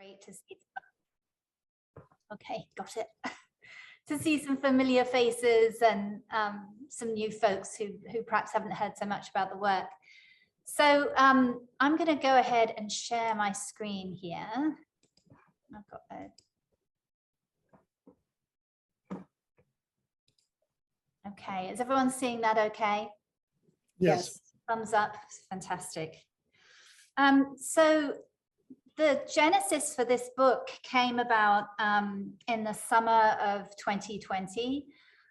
Great to see. Okay, got it. To see some familiar faces and some new folks who perhaps haven't heard so much about the work. So I'm going to go ahead and share my screen here. I've got okay, is everyone seeing that okay? Yes. Thumbs up, fantastic. So the genesis for this book came about in the summer of 2020.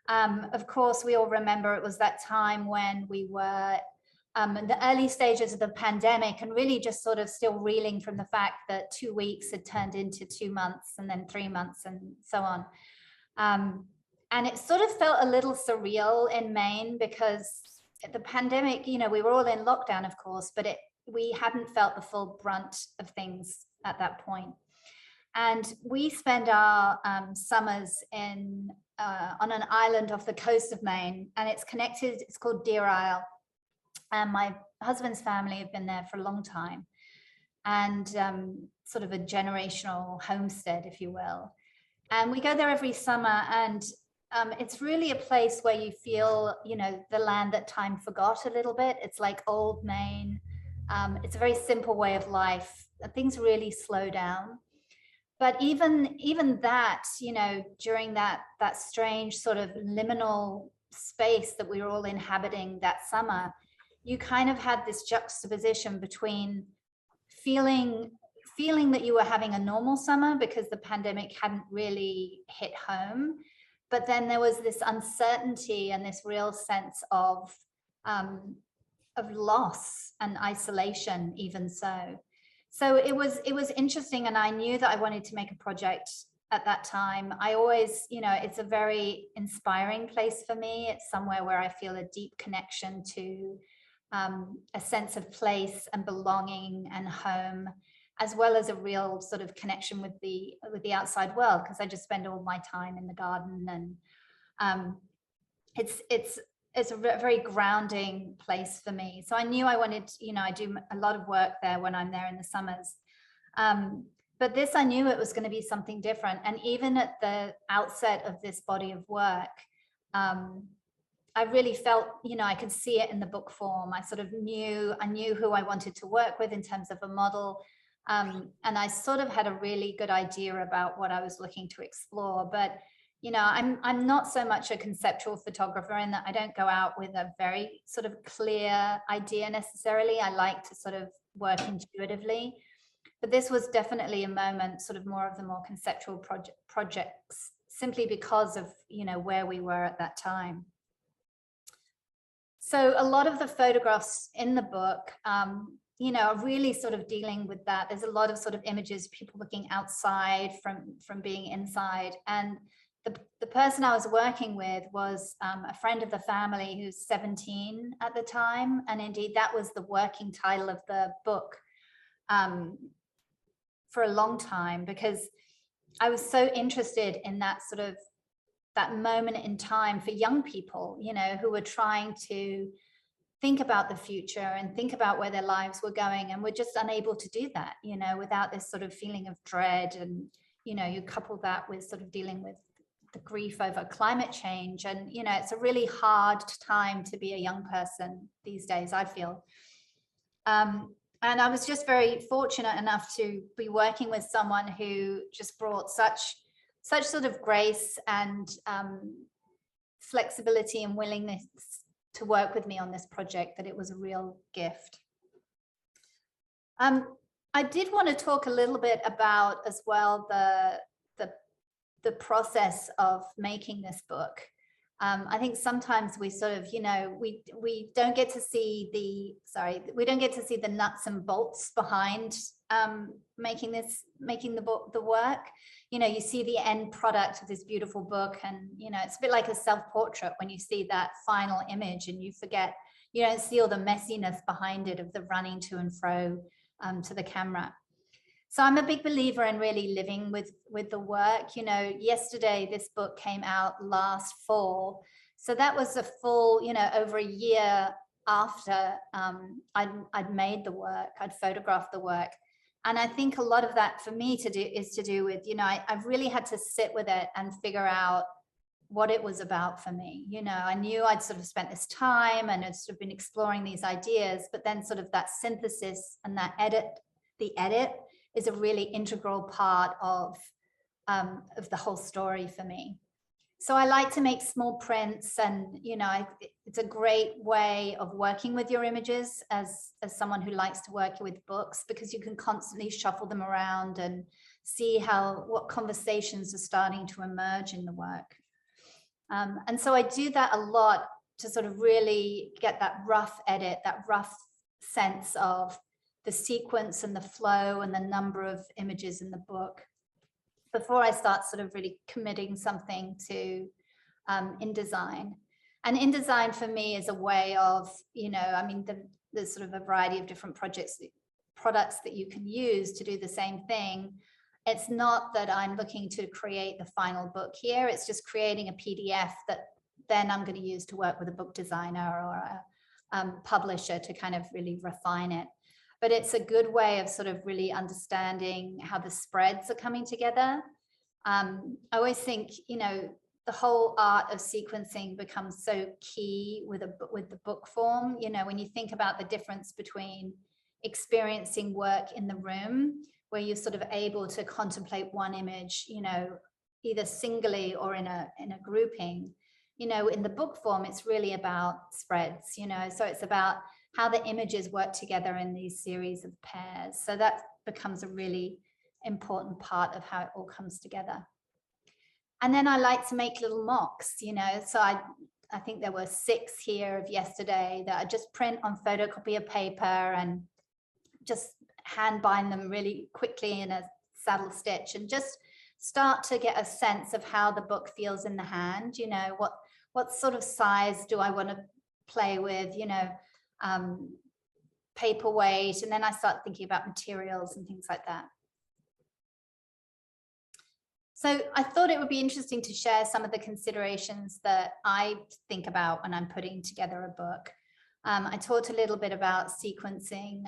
Of course, we all remember it was that time when we were in the early stages of the pandemic and really just sort of still reeling from the fact that 2 weeks had turned into 2 months and then 3 months and so on. And it sort of felt a little surreal in Maine because the pandemic, you know, we were all in lockdown, of course, but we hadn't felt the full brunt of things at that point. And we spend our summers on an island off the coast of Maine, and it's connected, it's called Deer Isle. And my husband's family have been there for a long time, and sort of a generational homestead, if you will. And we go there every summer, and it's really a place where you feel, you know, the land that time forgot a little bit. It's like old Maine. It's a very simple way of life. Things really slow down. But even that, you know, during that strange sort of liminal space that we were all inhabiting that summer, you kind of had this juxtaposition between feeling that you were having a normal summer because the pandemic hadn't really hit home, but then there was this uncertainty and this real sense of loss and isolation, even so. So it was interesting, and I knew that I wanted to make a project at that time. I always, you know, it's a very inspiring place for me. It's somewhere where I feel a deep connection to a sense of place and belonging and home, as well as a real sort of connection with the outside world, because I just spend all my time in the garden, and it's a very grounding place for me. So I knew I wanted, you know, I do a lot of work there when I'm there in the summers. But this, I knew it was going to be something different. And even at the outset of this body of work, I really felt, you know, I could see it in the book form. I knew who I wanted to work with in terms of a model. And I sort of had a really good idea about what I was looking to explore. But you know, I'm not so much a conceptual photographer in that I don't go out with a very sort of clear idea necessarily. I like to sort of work intuitively, but this was definitely a moment, sort of more of the more conceptual projects, simply because of, you know, where we were at that time. So a lot of the photographs in the book, you know, are really sort of dealing with that. There's a lot of sort of images, people looking outside from being inside. And the person I was working with was a friend of the family who's 17 at the time. And indeed, that was the working title of the book for a long time, because I was so interested in that sort of that moment in time for young people, you know, who were trying to think about the future and think about where their lives were going, and were just unable to do that, you know, without this sort of feeling of dread. And, you know, you couple that with sort of dealing with the grief over climate change. And, you know, it's a really hard time to be a young person these days, I feel. And I was just very fortunate enough to be working with someone who just brought such sort of grace and flexibility and willingness to work with me on this project, that it was a real gift. I did want to talk a little bit about as well the process of making this book. I think sometimes we sort of, you know, we don't get to see the nuts and bolts behind making the work. You know, you see the end product of this beautiful book, and, you know, it's a bit like a self-portrait when you see that final image and you forget, you don't see all the messiness behind it of the running to and fro to the camera. So I'm a big believer in really living with the work. You know, yesterday this book came out last fall, so that was a full, you know, over a year after I'd made the work, I'd photographed the work. And I think a lot of that for me is to do with, I've really had to sit with it and figure out what it was about for me. I knew I'd sort of spent this time and I'd sort of been exploring these ideas, but then sort of that synthesis and that the edit is a really integral part of the whole story for me. So I like to make small prints, and it's a great way of working with your images as someone who likes to work with books, because you can constantly shuffle them around and see what conversations are starting to emerge in the work. And so I do that a lot to sort of really get that rough edit, that rough sense of the sequence and the flow and the number of images in the book before I start sort of really committing something to InDesign. And InDesign for me is a way of, there's sort of a variety of different products that you can use to do the same thing. It's not that I'm looking to create the final book here. It's just creating a PDF that then I'm going to use to work with a book designer or a publisher to kind of really refine it. But it's a good way of sort of really understanding how the spreads are coming together. I always think, the whole art of sequencing becomes so key with the book form. When you think about the difference between experiencing work in the room, where you're sort of able to contemplate one image, either singly or in a grouping, in the book form, it's really about spreads, so it's about how the images work together in these series of pairs. So that becomes a really important part of how it all comes together. And then I like to make little mocks, so I think there were 6 here of yesterday that I just print on photocopier paper and just hand bind them really quickly in a saddle stitch and just start to get a sense of how the book feels in the hand. What sort of size do I want to play with, paperweight, and then I start thinking about materials and things like that. So I thought it would be interesting to share some of the considerations that I think about when I'm putting together a book. I talked a little bit about sequencing.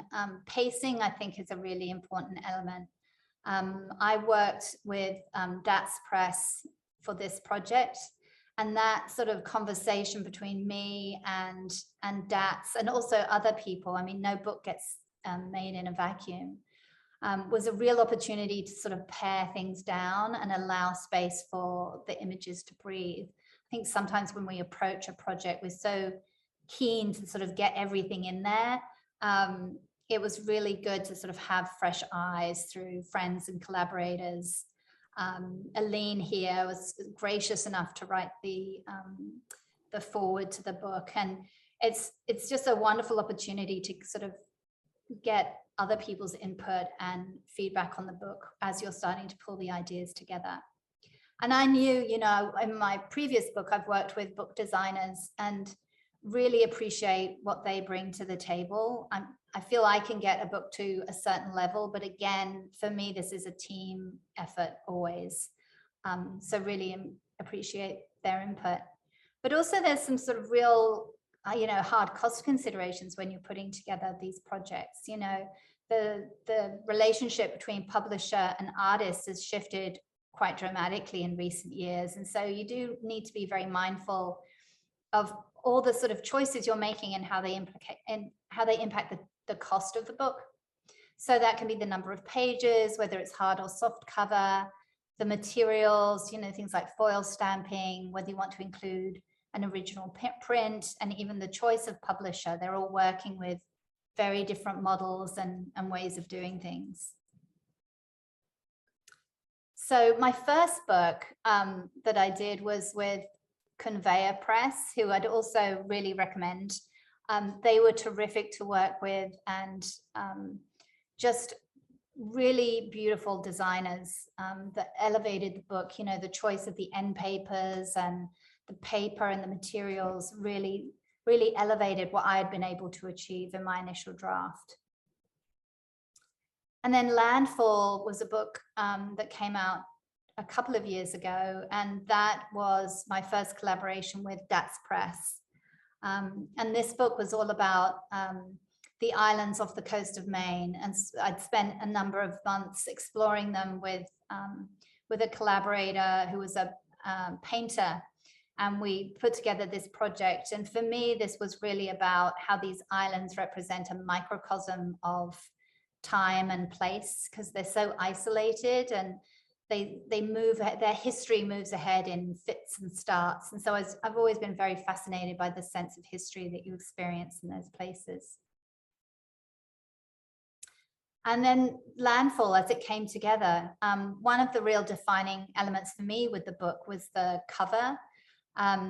Pacing, I think, is a really important element. I worked with DATS Press for this project, and that sort of conversation between me and DATS and also other people, no book gets made in a vacuum, was a real opportunity to sort of pare things down and allow space for the images to breathe. I think sometimes when we approach a project, we're so keen to sort of get everything in there. It was really good to sort of have fresh eyes through friends and collaborators. Aline here was gracious enough to write the foreword to the book, and it's just a wonderful opportunity to sort of get other people's input and feedback on the book as you're starting to pull the ideas together. And I knew, in my previous book, I've worked with book designers and really appreciate what they bring to the table. I feel I can get a book to a certain level, but again, for me, this is a team effort always. So really appreciate their input. But also there's some sort of real, hard cost considerations when you're putting together these projects. The relationship between publisher and artist has shifted quite dramatically in recent years. And so you do need to be very mindful of all the sort of choices you're making and how they impact the cost of the book. So that can be the number of pages, whether it's hard or soft cover, the materials, things like foil stamping, whether you want to include an original print, and even the choice of publisher. They're all working with very different models and ways of doing things. So my first book that I did was with Conveyor Press, who I'd also really recommend. They were terrific to work with, and just really beautiful designers that elevated the book. The choice of the end papers and the paper and the materials really elevated what I had been able to achieve in my initial draft. And then Landfall was a book that came out a couple of years ago, and that was my first collaboration with DATS Press. And this book was all about the islands off the coast of Maine, and I'd spent a number of months exploring them with a collaborator who was a painter, and we put together this project. And for me, this was really about how these islands represent a microcosm of time and place, because they're so isolated, and they move, their history moves ahead in fits and starts. And so I've always been very fascinated by the sense of history that you experience in those places. And then Landfall, as it came together, one of the real defining elements for me with the book was the cover.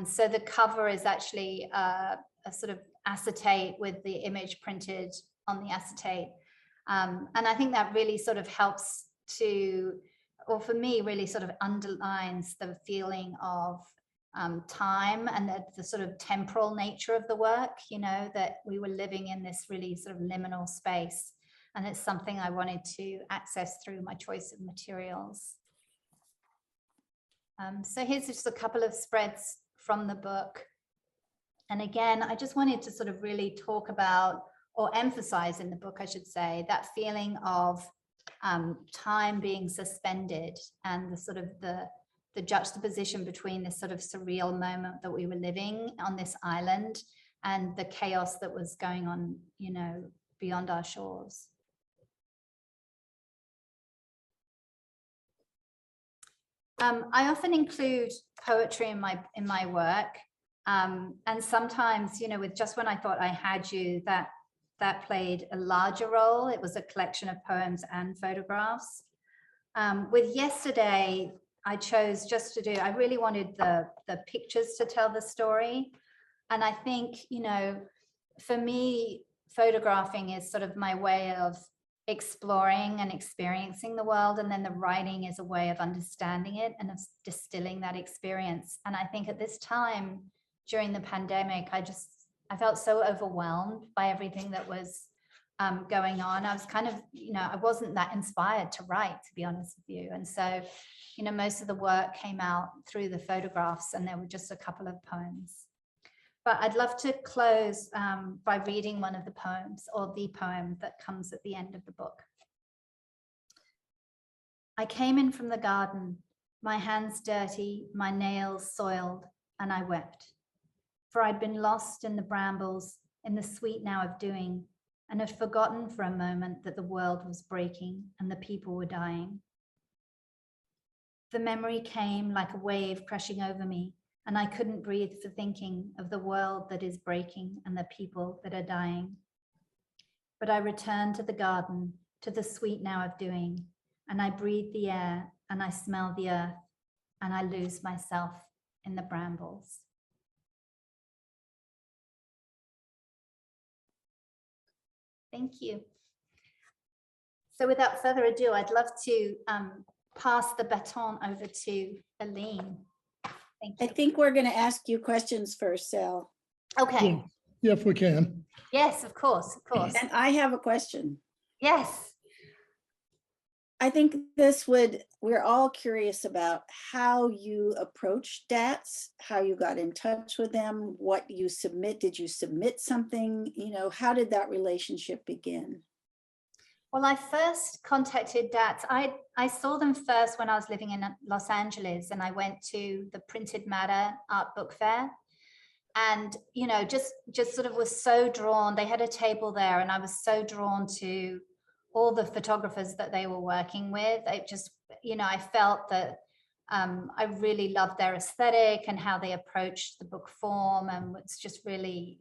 So the cover is actually a sort of acetate with the image printed on the acetate. And I think that really sort of helps to, or for me, really sort of underlines the feeling of time and the sort of temporal nature of the work, you know, that we were living in this really sort of liminal space. And it's something I wanted to access through my choice of materials. So here's just a couple of spreads from the book. And again, I just wanted to sort of really talk about, or emphasize in the book, I should say, that feeling of time being suspended, and the sort of the juxtaposition between this sort of surreal moment that we were living on this island and the chaos that was going on, you know, beyond our shores. I often include poetry in my work, and sometimes, you know, with Just When I Thought I Had You, that played a larger role. It was a collection of poems and photographs. With Yesterday, I chose just to do, I really wanted the pictures to tell the story. And I think, you know, for me, photographing is sort of my way of exploring and experiencing the world, and then the writing is a way of understanding it and of distilling that experience. And I think at this time during the pandemic, I felt so overwhelmed by everything that was going on. I was kind of, you know, I wasn't that inspired to write, to be honest with you. And so, you know, most of the work came out through the photographs, and there were just a couple of poems. But I'd love to close by reading one of the poems, or the poem that comes at the end of the book. I came in from the garden, my hands dirty, my nails soiled, and I wept. For I'd been lost in the brambles, in the sweet now of doing, and had forgotten for a moment that the world was breaking and the people were dying. The memory came like a wave crashing over me, and I couldn't breathe for thinking of the world that is breaking and the people that are dying. But I returned to the garden, to the sweet now of doing, and I breathe the air, and I smell the earth, and I lose myself in the brambles. Thank you. So without further ado, I'd love to pass the baton over to Aline. Thank you. I think we're going to ask you questions first, Sal. Okay. Yeah, if we can. Yes, of course, of course. And I have a question. Yes. I think we're all curious about how you approach DATs, how you got in touch with them, what you submit. Did you submit something? You know, how did that relationship begin? Well, I first contacted DATs. I saw them first when I was living in Los Angeles, and I went to the Printed Matter Art Book Fair. And, you know, just sort of was so drawn. They had a table there, and I was so drawn to all the photographers that they were working with. It just, you know, I felt that I really loved their aesthetic and how they approached the book form, and was just really,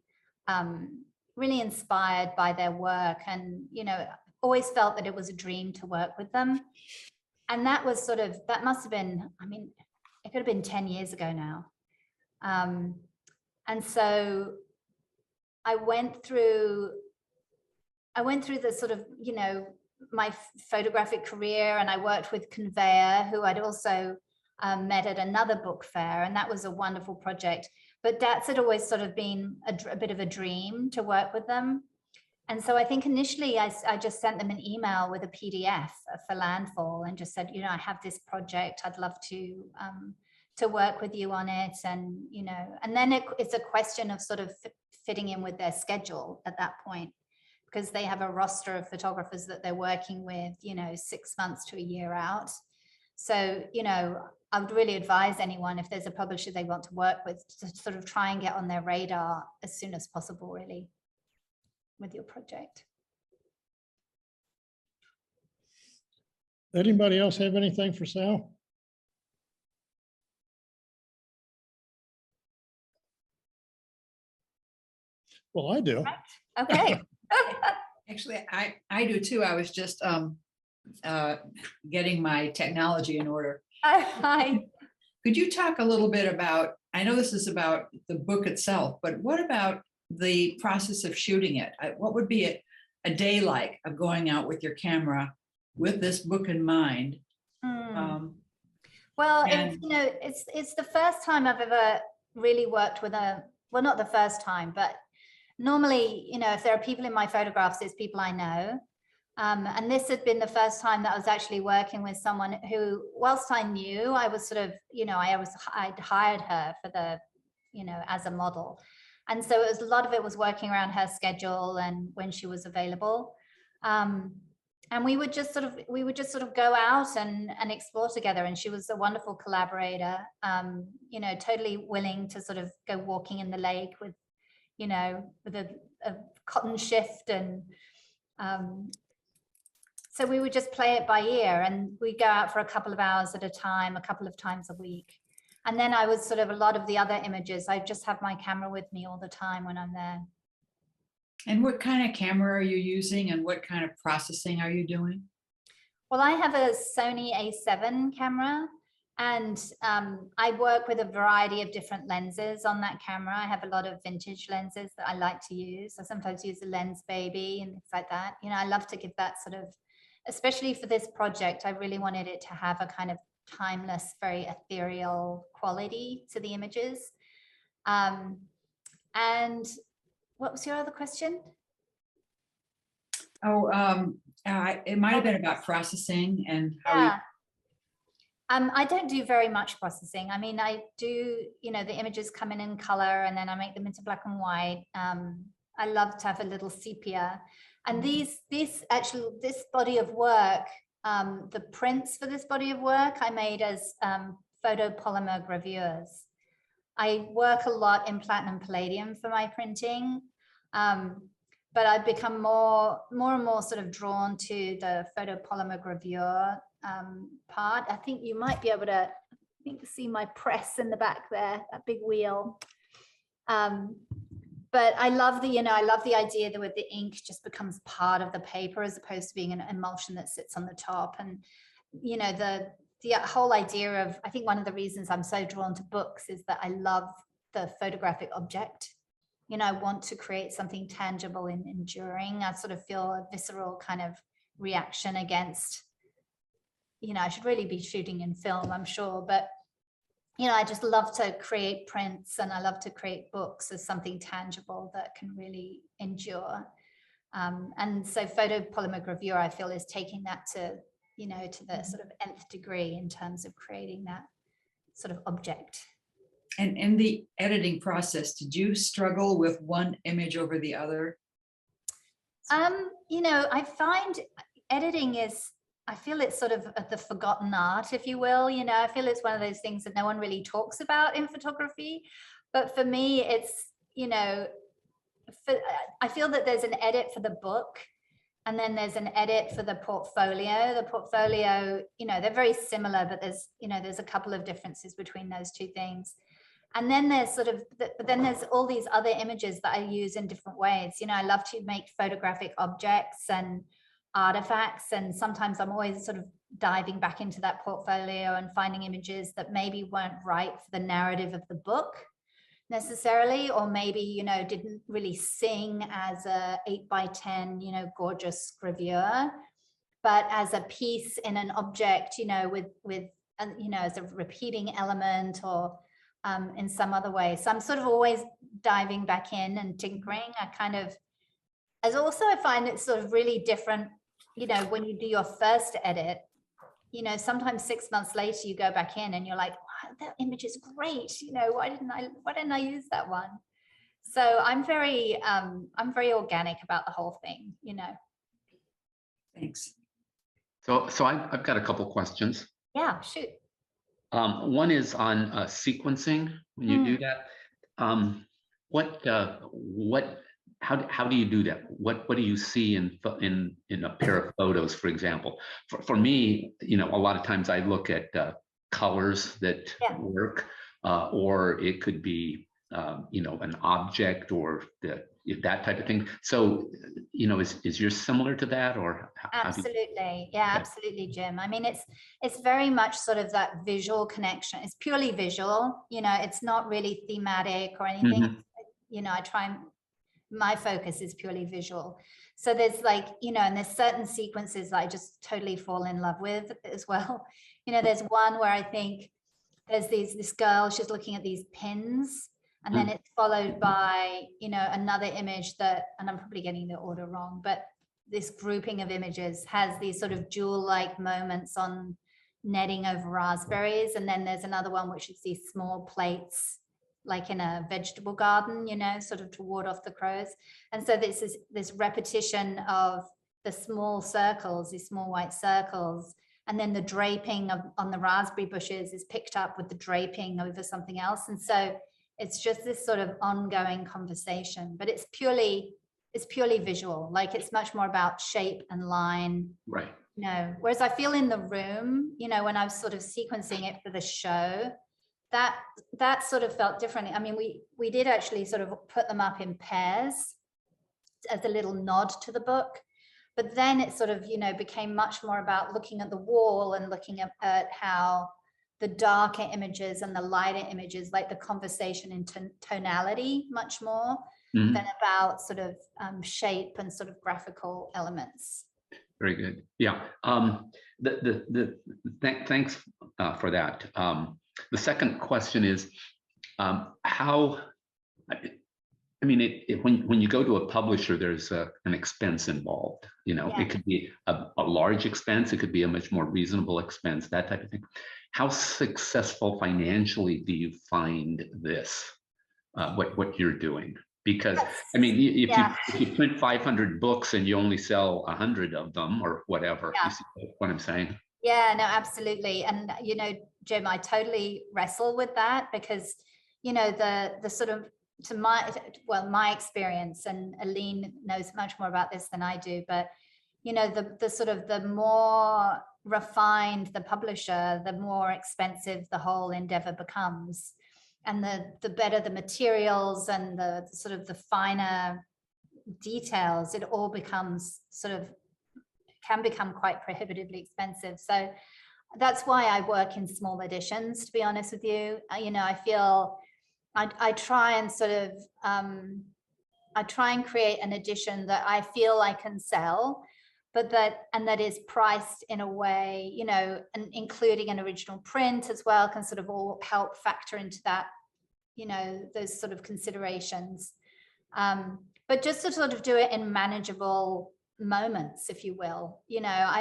really inspired by their work. And, you know, always felt that it was a dream to work with them. And that was sort of, that must have been, I mean, it could have been 10 years ago now. And so I went through the sort of, you know, my photographic career, and I worked with Conveyor, who I'd also met at another book fair, and that was a wonderful project. But DATS had always sort of been a bit of a dream to work with them. And so I think initially I just sent them an email with a PDF for Landfall, and just said, you know, I have this project, I'd love to work with you on it. And, you know, and then it's a question of sort of fitting in with their schedule at that point, because they have a roster of photographers that they're working with, 6 months to a year out. So, I would really advise anyone, if there's a publisher they want to work with, to sort of try and get on their radar as soon as possible, really, with your project. Anybody else have anything for Sal? Well, I do. Okay. Actually, I do too. I was just getting my technology in order. Hi. Could you talk a little bit about, I know this is about the book itself, but what about the process of shooting it? What would be a day like of going out with your camera with this book in mind? Well, and- it's the first time I've ever really worked with well, not the first time, but normally, if there are people in my photographs, it's people I know. And this had been the first time that I was actually working with someone who, whilst I knew, I was sort of, I'd hired her for as a model. And so a lot of it was working around her schedule and when she was available. And we would just sort of go out and explore together. And she was a wonderful collaborator, totally willing to sort of go walking in the lake with a cotton shift. And so we would just play it by ear, and we'd go out for a couple of hours at a time, a couple of times a week. And then I was sort of, a lot of the other images, I just have my camera with me all the time when I'm there. And what kind of camera are you using, and what kind of processing are you doing? Well, I have a Sony A7 camera, and I work with a variety of different lenses on that camera. I have a lot of vintage lenses that I like to use. I sometimes use a Lens Baby and things like that. I love to give that sort of, especially for this project, I really wanted it to have a kind of timeless, very ethereal quality to the images. And what was your other question? Oh, it might have been about processing and how Yeah. I don't do very much processing. I mean, I do, the images come in color, and then I make them into black and white. I love to have a little sepia. And this body of work, the prints for this body of work, I made as photopolymer gravures. I work a lot in platinum palladium for my printing, but I've become more and more sort of drawn to the photopolymer gravure part. I think you might be able to see my press in the back there, that big wheel. But I love the idea that with the ink just becomes part of the paper as opposed to being an emulsion that sits on the top. And the whole idea of, I think one of the reasons I'm so drawn to books is that I love the photographic object. I want to create something tangible and enduring. I sort of feel a visceral kind of reaction against, I should really be shooting in film, I'm sure, but I just love to create prints, and I love to create books as something tangible that can really endure. And so photopolymer gravure, I feel, is taking that to the sort of nth degree in terms of creating that sort of object. And in the editing process, did you struggle with one image over the other? I find editing I feel it's sort of the forgotten art, if you will. I feel it's one of those things that no one really talks about in photography. But for me, it's, I feel that there's an edit for the book, and then there's an edit for the portfolio. The portfolio, they're very similar, but there's a couple of differences between those two things. And then there's there's all these other images that I use in different ways. I love to make photographic objects and artifacts, and sometimes I'm always sort of diving back into that portfolio and finding images that maybe weren't right for the narrative of the book necessarily, or maybe didn't really sing as a 8x10 gorgeous gravure, but as a piece in an object, with as a repeating element, or in some other way. So I'm sort of always diving back in and tinkering. I find it's sort of really different, when you do your first edit, sometimes 6 months later you go back in and you're like, wow, that image is great. Why didn't I use that one? So I'm very organic about the whole thing, you know. Thanks. So I've got a couple questions. Yeah, shoot. One is on sequencing. When you do that, how do you do that? What do you see in a pair of photos, for example? For me, you know, a lot of times I look at colors that work, or it could be you know, an object or that type of thing. So, you know, is yours similar to that, or Absolutely. Yeah, absolutely, Jim. I mean, it's very much sort of that visual connection. It's purely visual, you know, it's not really thematic or anything. You know, my focus is purely visual. So there's like, you know, and there's certain sequences that I just totally fall in love with as well. You know, there's one where I think there's this girl, she's looking at these pins, and then it's followed by, you know, another image that, and I'm probably getting the order wrong, but this grouping of images has these sort of jewel-like moments on netting over raspberries. And then there's another one, which is these small plates, like in a vegetable garden, you know, sort of to ward off the crows. And so this is this repetition of the small circles, these small white circles, and then the draping on the raspberry bushes is picked up with the draping over something else. And so it's just this sort of ongoing conversation, but it's purely visual. Like it's much more about shape and line. right? You know, whereas I feel in the room, you know, when I was sort of sequencing it for the show, that sort of felt differently. I mean, we did actually sort of put them up in pairs as a little nod to the book, but then it sort of, you know, became much more about looking at the wall and looking at how the darker images and the lighter images, like the conversation in tonality much more than about sort of shape and sort of graphical elements. Very good. Yeah. Thanks for that. The second question is how. I mean, when you go to a publisher, there's an expense involved. You know, it could be a large expense. It could be a much more reasonable expense. That type of thing. How successful financially do you find this? What you're doing? Because I mean, if you print 500 books and you only sell 100 of them or whatever, you see what I'm saying? Yeah, no, absolutely. And, you know, Jim, I totally wrestle with that because, you know, the sort of, my experience, and Aline knows much more about this than I do, but, you know, the sort of the more refined the publisher, the more expensive the whole endeavor becomes. And the better the materials and the sort of the finer details, it all becomes sort of, can become quite prohibitively expensive. So that's why I work in small editions, to be honest with you. You know, I feel I try and sort of, I try and create an edition that I feel I can sell, but that is priced in a way, you know, and including an original print as well can sort of all help factor into that, you know, those sort of considerations. But just to sort of do it in manageable moments, if you will, you know,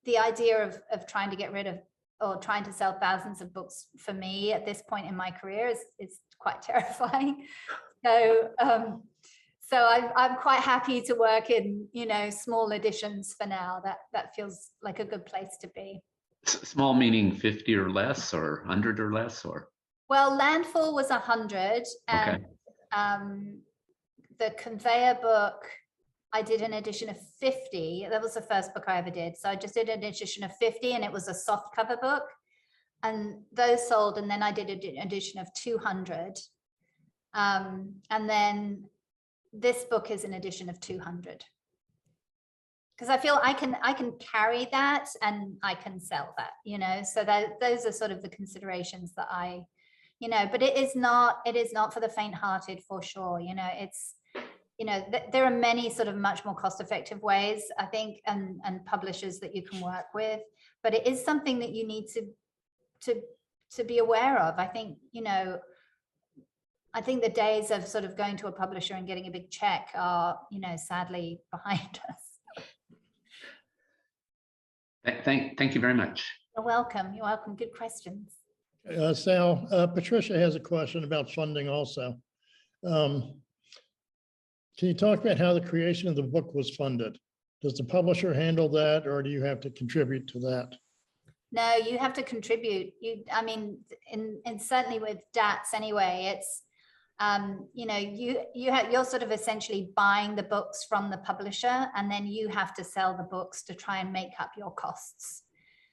the idea of trying to get rid of or trying to sell thousands of books for me at this point in my career is quite terrifying. So I'm quite happy to work in, you know, small editions for now. That feels like a good place to be. Small meaning 50 or less, or 100 or less, or? Well, Landfall was 100, and the Conveyor book, I did an edition of 50. That was the first book I ever did. So I just did an edition of 50, and it was a soft cover book, and those sold. And then I did an edition of 200. And then this book is an edition of 200. Because I feel I can carry that and I can sell that, you know, so those are sort of the considerations that I, you know, but it is not for the faint-hearted, for sure. You know, it's, you know, there are many sort of much more cost-effective ways, I think, and publishers that you can work with, but it is something that you need to be aware of. I think, you know, I think the days of sort of going to a publisher and getting a big check are, you know, sadly behind us. Thank you very much. You're welcome. You're welcome. Good questions. Sal, Patricia has a question about funding also. Can you talk about how the creation of the book was funded? Does the publisher handle that, or do you have to contribute to that? No, you have to contribute. I mean, and certainly with DATS anyway, it's, you know, you're sort of essentially buying the books from the publisher, and then you have to sell the books to try and make up your costs.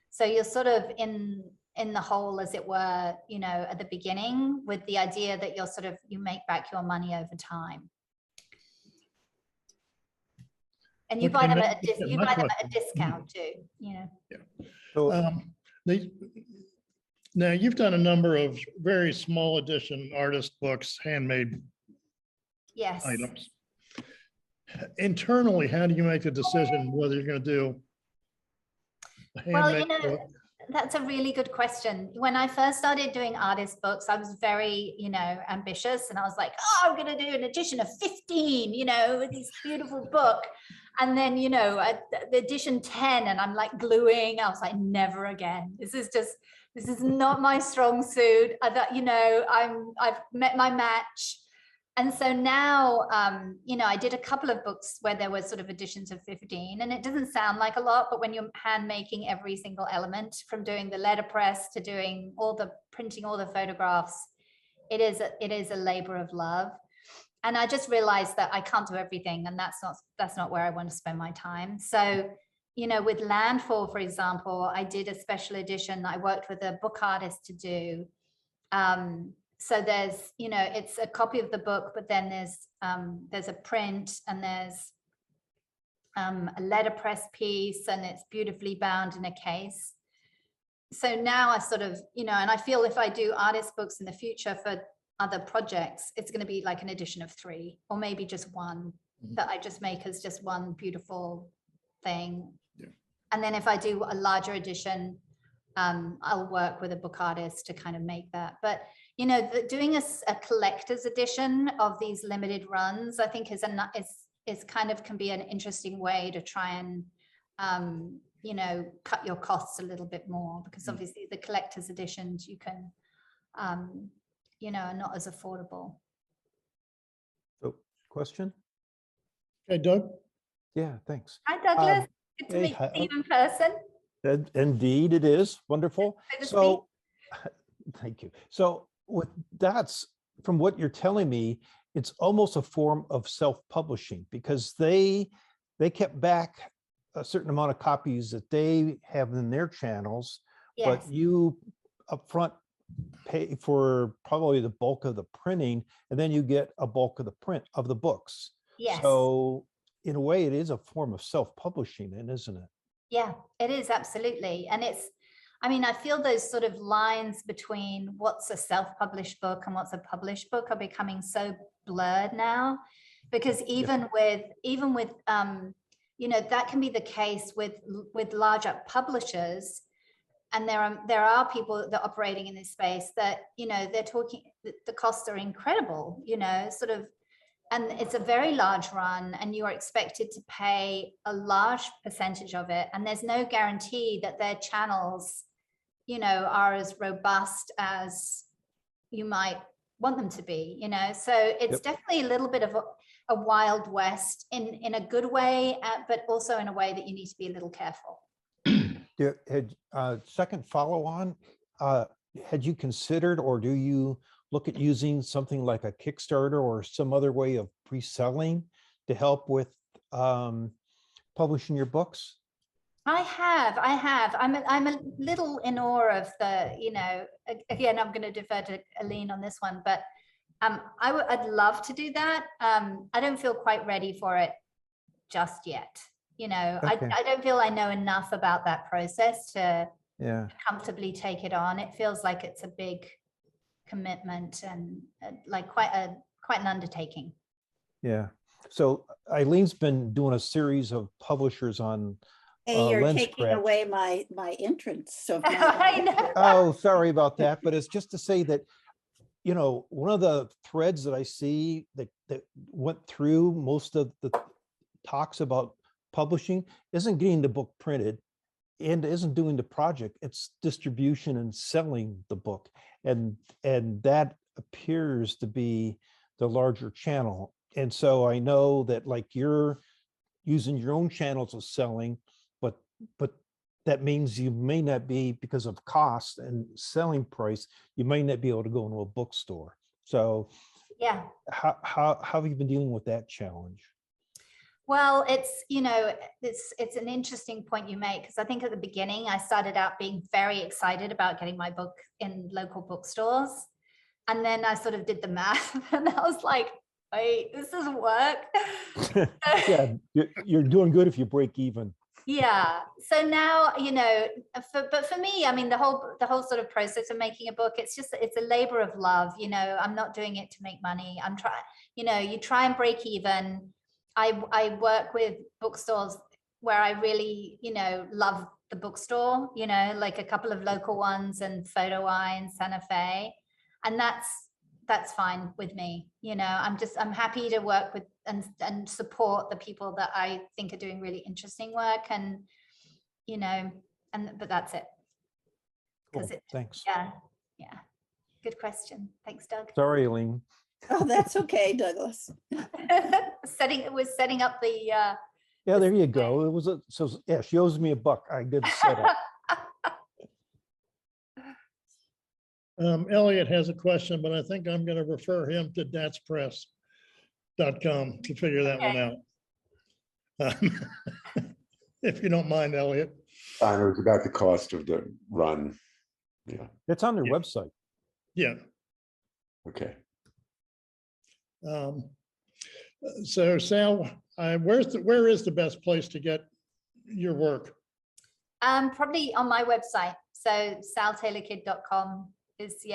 So you're sort of in the hole, as it were, you know, at the beginning, with the idea that you make back your money over time. And you buy them at a discount too, you know. Yeah. So Now, you've done a number of very small edition artist books, handmade Yes. items. Internally, how do you make the decision whether you're going to do a Well, handmade you know, book? that's a really good question. When I first started doing artist books, I was very, you know, ambitious, and I was like, oh, I'm going to do an edition of 15, you know, with this beautiful book. And then, you know, the edition 10, and I'm like gluing. I was like, never again. This is not my strong suit. I thought, you know, I've met my match. And so now, you know, I did a couple of books where there were sort of editions of 15, and it doesn't sound like a lot, but when you're hand making every single element, from doing the letterpress to doing printing all the photographs, it is a labor of love. And I just realized that I can't do everything, and that's not where I want to spend my time. So, you know, with Landfall, for example, I did a special edition that I worked with a book artist to do. So there's, you know, it's a copy of the book, but then there's a print, and there's a letterpress piece, and it's beautifully bound in a case. So now I sort of, you know, and I feel if I do artist books in the future for other projects, it's going to be like an edition of 3, or maybe just one that I just make as just one beautiful thing. Yeah. And then if I do a larger edition, I'll work with a book artist to kind of make that. But, you know, doing a collector's edition of these limited runs, I think is kind of can be an interesting way to try and, you know, cut your costs a little bit more, because obviously the collector's editions you can, you know, are not as affordable. So, question? Okay, Doug? Yeah, thanks. Hi, Douglas. Good to hey, meet hi. you in person. Indeed, it is wonderful. Good to So, thank you. So, that's from what you're telling me, it's almost a form of self-publishing, because they kept back a certain amount of copies that they have in their channels, Yes. but you upfront pay for probably the bulk of the printing, and then you get a bulk of the print of the books. Yes. So in a way, it is a form of self-publishing, then, isn't it? Yeah, it is, absolutely. And it's, I mean, I feel those sort of lines between what's a self-published book and what's a published book are becoming so blurred now, because even with you know, that can be the case with larger publishers. And there are people that are operating in this space that, you know, they're talking, the costs are incredible, you know, sort of, and it's a very large run, and you are expected to pay a large percentage of it. And there's no guarantee that their channels, you know, are as robust as you might want them to be, you know. So it's definitely a little bit of a wild west in a good way, but also in a way that you need to be a little careful. Second follow on, had you considered, or do you look at using something like a Kickstarter or some other way of pre-selling to help with publishing your books? I have. I'm a little in awe of the, you know, again, I'm going to defer to Aline on this one, but I'd love to do that. I don't feel quite ready for it just yet. You know, Okay. I don't feel I know enough about that process to Yeah. comfortably take it on. It feels like it's a big commitment and like quite an undertaking. Yeah. So Eileen's been doing a series of publishers on Hey, you're lens taking craft. away my entrance. So I know. Oh, sorry about that. But it's just to say that, you know, one of the threads that I see that went through most of the talks about publishing isn't getting the book printed and isn't doing the project. It's distribution and selling the book. And that appears to be the larger channel. And so I know that like you're using your own channels of selling, but that means you may not be, because of cost and selling price, you may not be able to go into a bookstore. So Yeah. how have you been dealing with that challenge? Well, it's an interesting point you make, because I think at the beginning I started out being very excited about getting my book in local bookstores. And then I sort of did the math and I was like, wait, this doesn't work. Yeah, you're doing good if you break even. Yeah. So now, but for me, I mean, the whole sort of process of making a book, it's a labor of love. I'm not doing it to make money. I'm trying, you try and break even. I work with bookstores where I really, love the bookstore, like a couple of local ones and Photo Eye and Santa Fe. And that's fine with me. I'm happy to work with and support the people that I think are doing really interesting work, and but that's it. Cool. Thanks. Yeah. Good question. Thanks, Doug. Sorry, Aline. Oh, that's okay, Douglas. We're setting up the Yeah, there you go. It was so yeah, she owes me a buck. I did set up. Elliot has a question, but I think I'm going to refer him to datspress.com to figure that one out. If you don't mind, Elliot. It was about the cost of the run. Yeah. It's on their Yeah. website. Yeah. Okay. So Sal, where is the best place to get your work? Probably on my website. So saltaylorkidd.com is the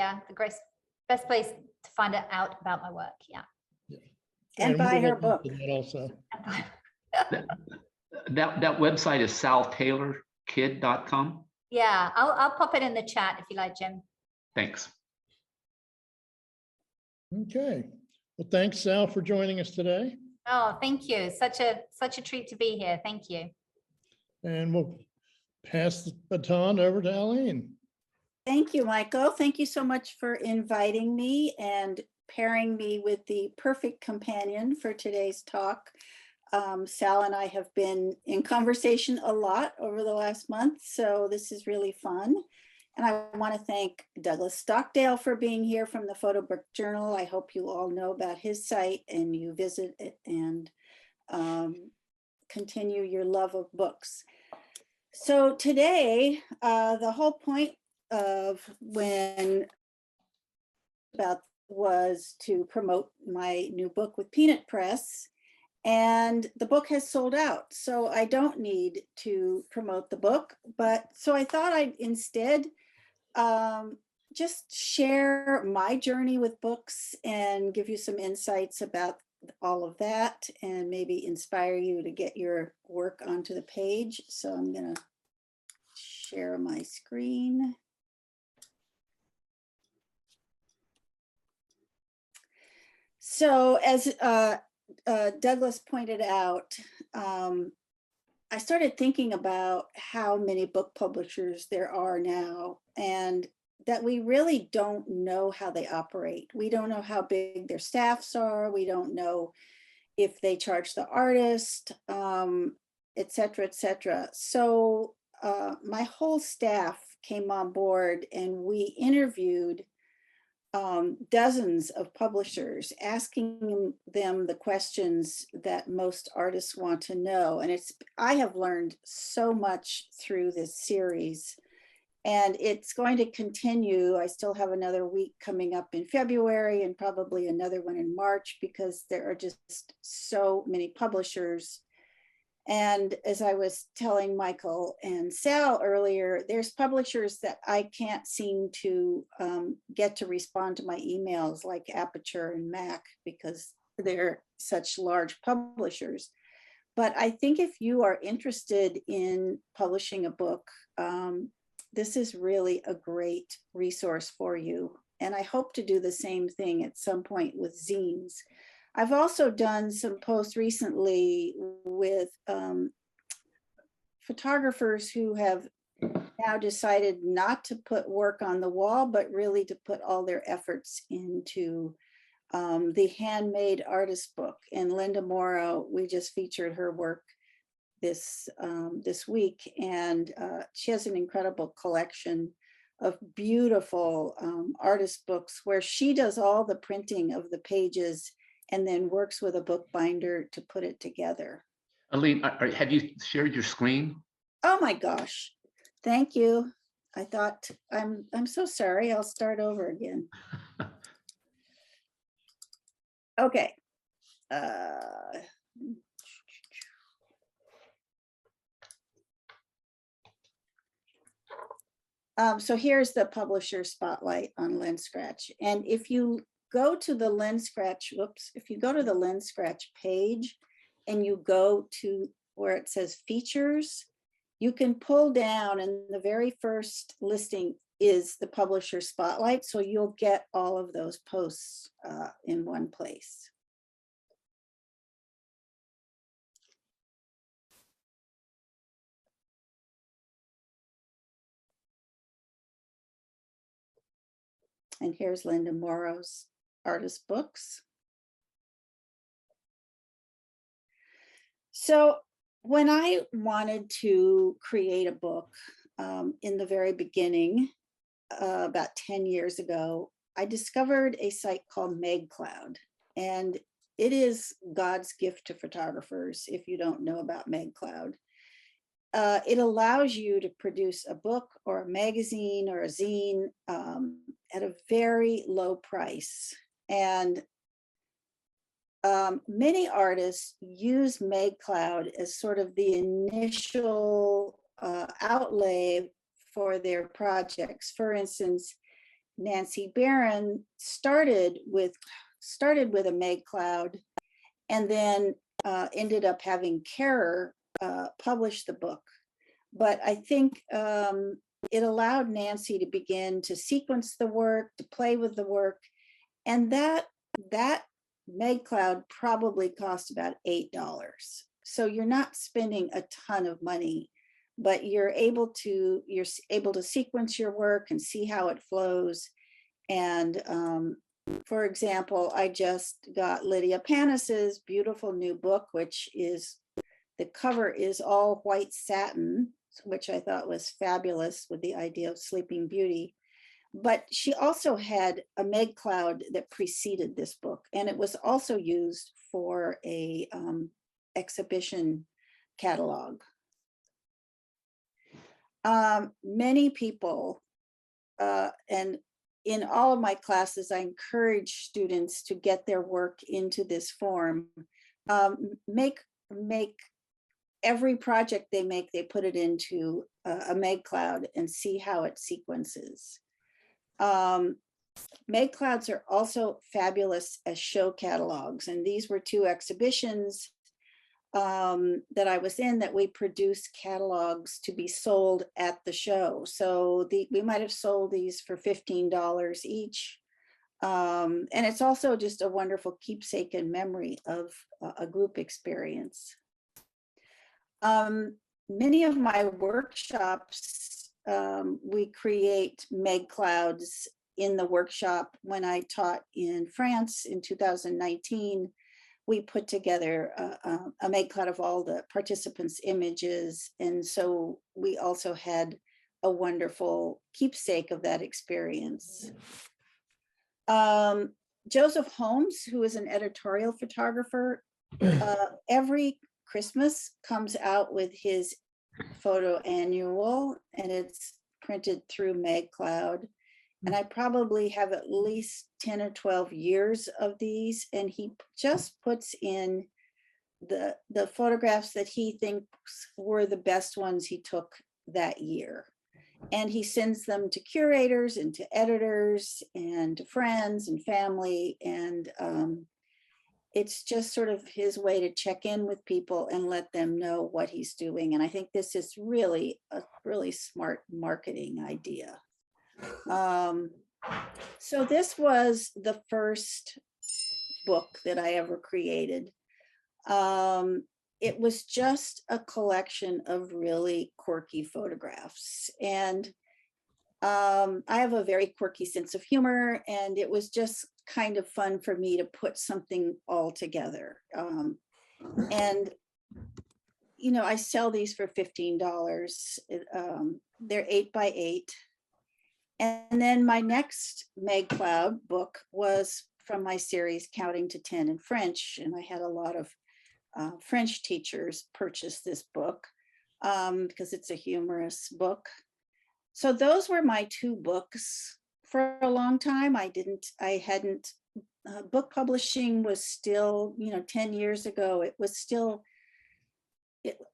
best place to find out about my work. Yeah. And buy we'll her look book. into that also. That website is saltaylorkidd.com. Yeah, I'll pop it in the chat if you like, Jim. Thanks. Okay. Well, thanks, Sal, for joining us today. Oh, thank you. Such a treat to be here. Thank you. And we'll pass the baton over to Aline. Thank you, Michael. Thank you so much for inviting me and pairing me with the perfect companion for today's talk. Sal and I have been in conversation a lot over the last month, so this is really fun. And I want to thank Douglas Stockdale for being here from the Photo Book Journal. I hope you all know about his site and you visit it and continue your love of books. So today, the whole point of when about was to promote my new book with Peanut Press, and the book has sold out, so I don't need to promote the book. But so I thought I'd instead just share my journey with books and give you some insights about all of that and maybe inspire you to get your work onto the page. So I'm gonna share my screen. So as Douglas pointed out, I started thinking about how many book publishers there are now, and that we really don't know how they operate. We don't know how big their staffs are. We don't know if they charge the artist, et cetera, et cetera. So my whole staff came on board and we interviewed dozens of publishers, asking them the questions that most artists want to know. And I have learned so much through this series, and it's going to continue. I still have another week coming up in February and probably another one in March, because there are just so many publishers. And as I was telling Michael and Sal earlier, there's publishers that I can't seem to get to respond to my emails, like Aperture and Mac, because they're such large publishers. But I think if you are interested in publishing a book, this is really a great resource for you. And I hope to do the same thing at some point with zines. I've also done some posts recently with photographers who have now decided not to put work on the wall, but really to put all their efforts into the handmade artist book. And Linda Morrow, we just featured her work this week, and she has an incredible collection of beautiful artist books where she does all the printing of the pages and then works with a bookbinder to put it together. Aline, have you shared your screen? Oh my gosh, thank you. I thought, I'm so sorry, I'll start over again. Okay. So here's the publisher spotlight on Lens Scratch. And if you go to the Lens Scratch, if you go to the Lens Scratch page and you go to where it says features, you can pull down, and the very first listing is the publisher spotlight. So you'll get all of those posts in one place. And here's Linda Morrow's artist books. So when I wanted to create a book in the very beginning, about 10 years ago, I discovered a site called MegCloud. And it is God's gift to photographers if you don't know about MegCloud. It allows you to produce a book or a magazine or a zine at a very low price. And many artists use MegCloud as sort of the initial outlay for their projects. For instance, Nancy Barron started with a MegCloud and then ended up having Carer publish the book. But I think it allowed Nancy to begin to sequence the work, to play with the work. And that MegCloud probably cost about $8. So you're not spending a ton of money, but you're able to sequence your work and see how it flows. And for example, I just got Lydia Panis's beautiful new book, which is, the cover is all white satin, which I thought was fabulous with the idea of Sleeping Beauty. But she also had a MegCloud that preceded this book, and it was also used for a exhibition catalog. Many people, and in all of my classes, I encourage students to get their work into this form. Make every project they make, they put it into a MegCloud and see how it sequences. MegClouds are also fabulous as show catalogs, and these were two exhibitions that I was in that we produced catalogs to be sold at the show. So we might have sold these for $15 each. And it's also just a wonderful keepsake and memory of a group experience. Many of my workshops, we create MegClouds in the workshop. When I taught in France in 2019, we put together a MegCloud of all the participants' images. And so we also had a wonderful keepsake of that experience. Joseph Holmes, who is an editorial photographer, every Christmas comes out with his photo annual, and it's printed through MegCloud. And I probably have at least 10 or 12 years of these, and he just puts in the photographs that he thinks were the best ones he took that year. And he sends them to curators and to editors and to friends and family. And it's just sort of his way to check in with people and let them know what he's doing. And I think this is really a really smart marketing idea. So this was the first book that I ever created. It was just a collection of really quirky photographs. And I have a very quirky sense of humor, and it was just kind of fun for me to put something all together. And you know, I sell these for $15. They're 8x8. And then my next Meg Cloud book was from my series Counting to 10 in French. And I had a lot of French teachers purchase this book because it's a humorous book. So those were my two books for a long time. Book publishing was still, 10 years ago, it was still,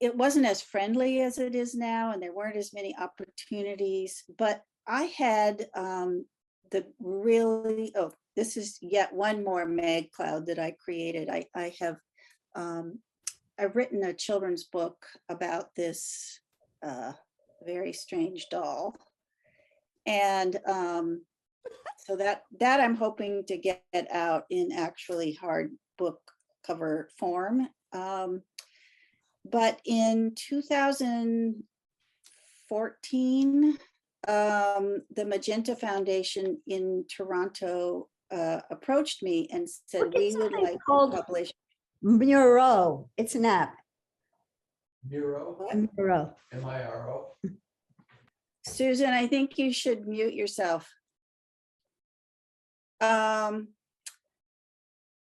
it wasn't as friendly as it is now, and there weren't as many opportunities, but I had this is yet one more Meg Cloud that I created. I've written a children's book about this very strange doll. And so that I'm hoping to get out in actually hard book cover form. But in 2014, the Magenta Foundation in Toronto approached me and said, we would like to publish. Muro. It's an app. Miro, Muro. M-I-R-O. Susan, I think you should mute yourself.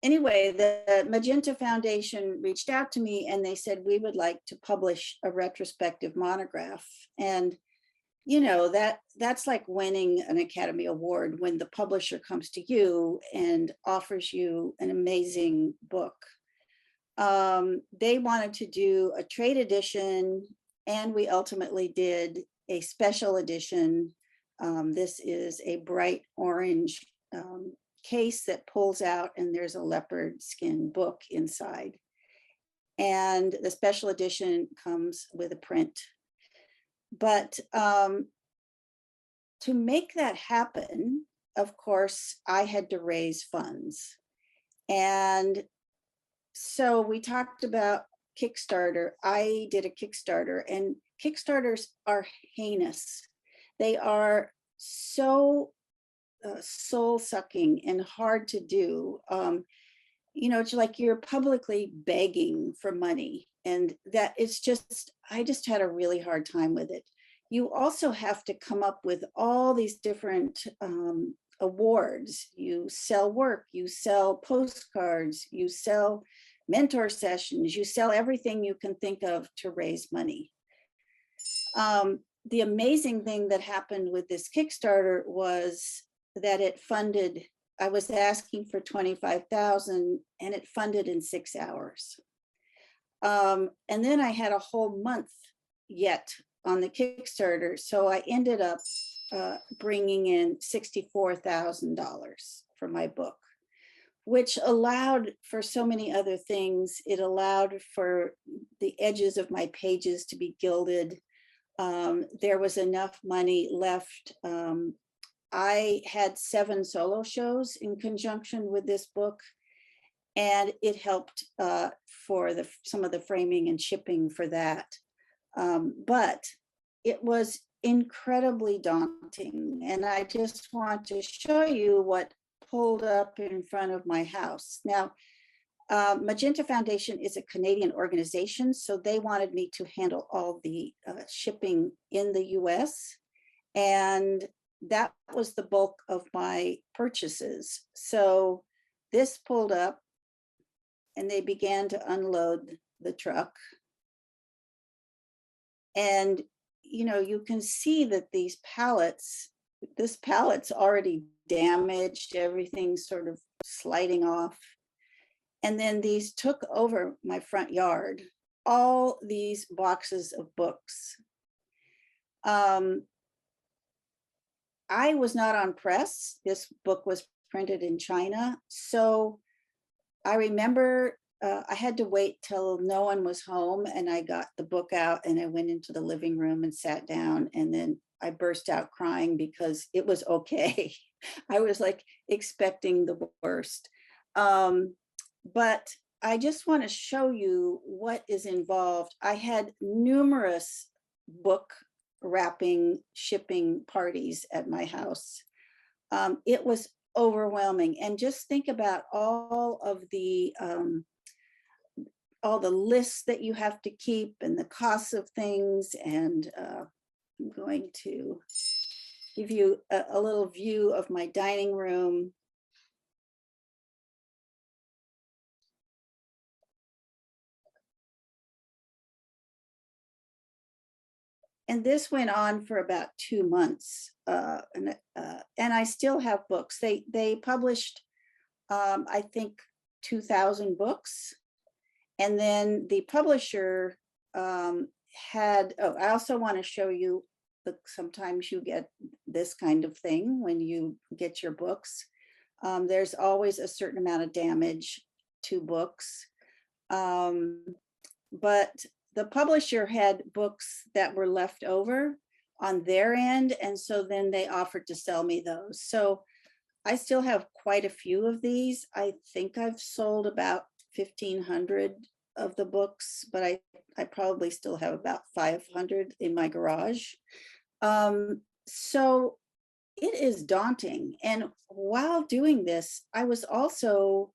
Anyway, the Magenta Foundation reached out to me and they said, we would like to publish a retrospective monograph. And, that's like winning an Academy Award when the publisher comes to you and offers you an amazing book. They wanted to do a trade edition, and we ultimately did a special edition. This is a bright orange case that pulls out, and there's a leopard skin book inside. And the special edition comes with a print. But to make that happen, of course, I had to raise funds. And so we talked about Kickstarter. I did a Kickstarter, and Kickstarters are heinous. They are so soul-sucking and hard to do. It's like you're publicly begging for money, and that it's just, I just had a really hard time with it. You also have to come up with all these different awards. You sell work, you sell postcards, you sell mentor sessions, you sell everything you can think of to raise money. The amazing thing that happened with this Kickstarter was that it funded, I was asking for $25,000 and it funded in 6 hours. And then I had a whole month yet on the Kickstarter. So I ended up bringing in $64,000 for my book, which allowed for so many other things. It allowed for the edges of my pages to be gilded. There was enough money left. I had 7 solo shows in conjunction with this book, and it helped for some of the framing and shipping for that. But it was incredibly daunting, and I just want to show you what pulled up in front of my house. Now, Magenta Foundation is a Canadian organization, so they wanted me to handle all the shipping in the US, and that was the bulk of my purchases. So this pulled up, and they began to unload the truck. And, you can see that this pallet's already damaged, everything's sort of sliding off. And then these took over my front yard, all these boxes of books. I was not on press. This book was printed in China. So I remember I had to wait till no one was home, and I got the book out and I went into the living room and sat down, and then I burst out crying because it was okay. I was like expecting the worst. But I just want to show you what is involved. I had numerous book wrapping, shipping parties at my house. It was overwhelming. And just think about all the lists that you have to keep and the costs of things. And I'm going to give you a little view of my dining room. And this went on for about 2 months. And I still have books. They published, I think, 2,000 books. And then the publisher I also want to show you that sometimes you get this kind of thing when you get your books. There's always a certain amount of damage to books. But the publisher had books that were left over on their end. And so then they offered to sell me those. So I still have quite a few of these. I think I've sold about 1,500 of the books, but I probably still have about 500 in my garage. So it is daunting. And while doing this, I was also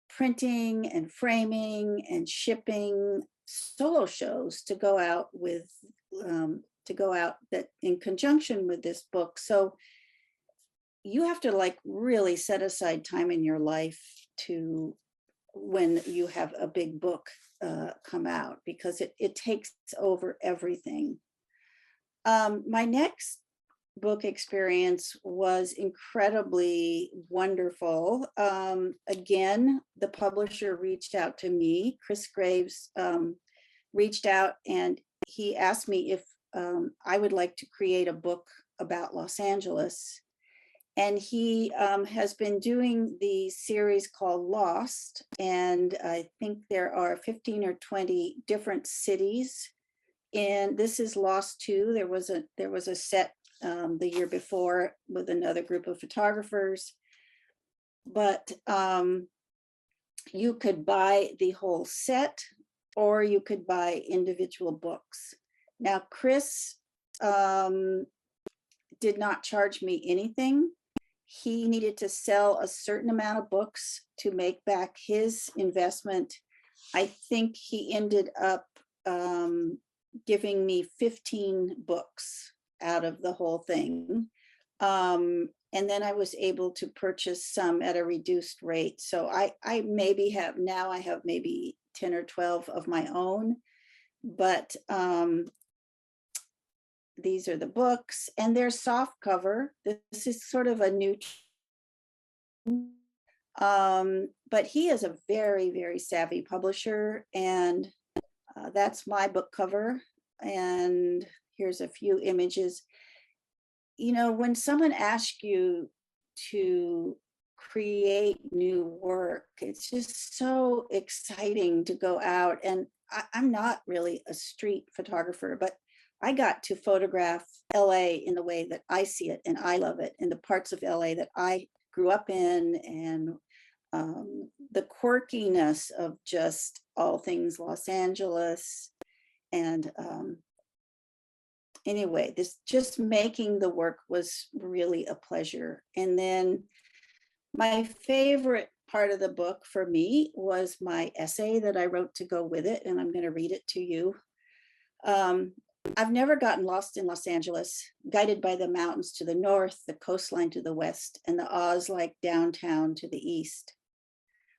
printing and framing and shipping solo shows to go out with, that in conjunction with this book. So you have to like really set aside time in your life to when you have a big book come out, because it takes over everything. My next book experience was incredibly wonderful. Again, the publisher reached out to me. Chris Graves reached out and he asked me if I would like to create a book about Los Angeles. And he has been doing the series called Lost. And I think there are 15 or 20 different cities. And this is Lost 2. There was a set the year before with another group of photographers. But you could buy the whole set or you could buy individual books. Now, Chris did not charge me anything. He needed to sell a certain amount of books to make back his investment. I think he ended up giving me 15 books out of the whole thing. And then I was able to purchase some at a reduced rate. So I maybe have, now I have maybe 10 or 12 of my own, but these are the books and they're soft cover. This is sort of a new, but he is a very, very savvy publisher, and that's my book cover. And here's a few images. You know, when someone asks you to create new work, it's just so exciting to go out. And I'm not really a street photographer, but I got to photograph LA in the way that I see it, and I love it, in the parts of LA that I grew up in, and the quirkiness of just all things Los Angeles. And anyway, this just making the work was really a pleasure. And then my favorite part of the book for me was my essay that I wrote to go with it, and I'm going to read it to you. I've never gotten lost in Los Angeles, guided by the mountains to the north, the coastline to the west, and the Oz-like downtown to the east.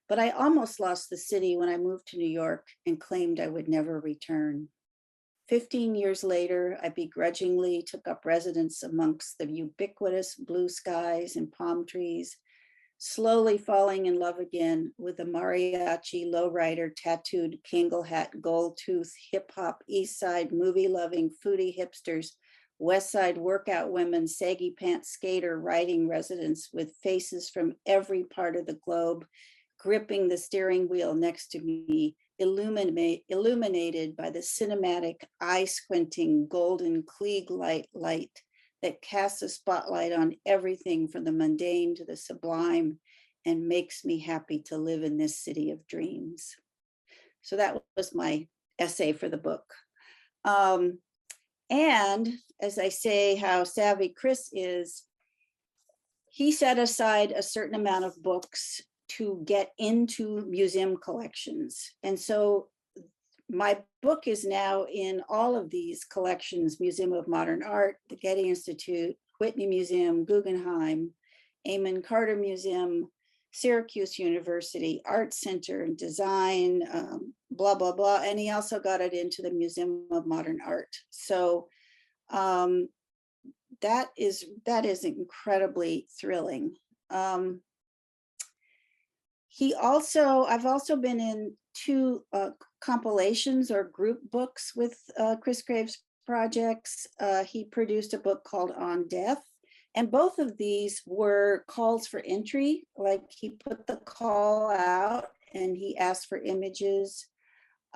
But I almost lost the city when I moved to New York and claimed I would never return. 15 years later, I begrudgingly took up residence amongst the ubiquitous blue skies and palm trees, slowly falling in love again with the mariachi lowrider, tattooed Kangol hat, gold tooth, hip hop, east side, movie loving, foodie hipsters, west side workout women, saggy pants skater, riding residents with faces from every part of the globe, gripping the steering wheel next to me, illuminated by the cinematic, eye-squinting, golden Klieg light that casts a spotlight on everything from the mundane to the sublime, and makes me happy to live in this city of dreams. So that was my essay for the book. And as I say, how savvy Chris is, he set aside a certain amount of books to get into museum collections. And so my book is now in all of these collections: Museum of Modern Art, the Getty Institute, Whitney Museum, Guggenheim, Amon Carter Museum, Syracuse University, Art Center and Design, blah, blah, blah. And he also got it into the Museum of Modern Art. So that is incredibly thrilling. I've also been in two compilations or group books with Chris Graves projects. He produced a book called On Death, and both of these were calls for entry. Like, he put the call out and he asked for images.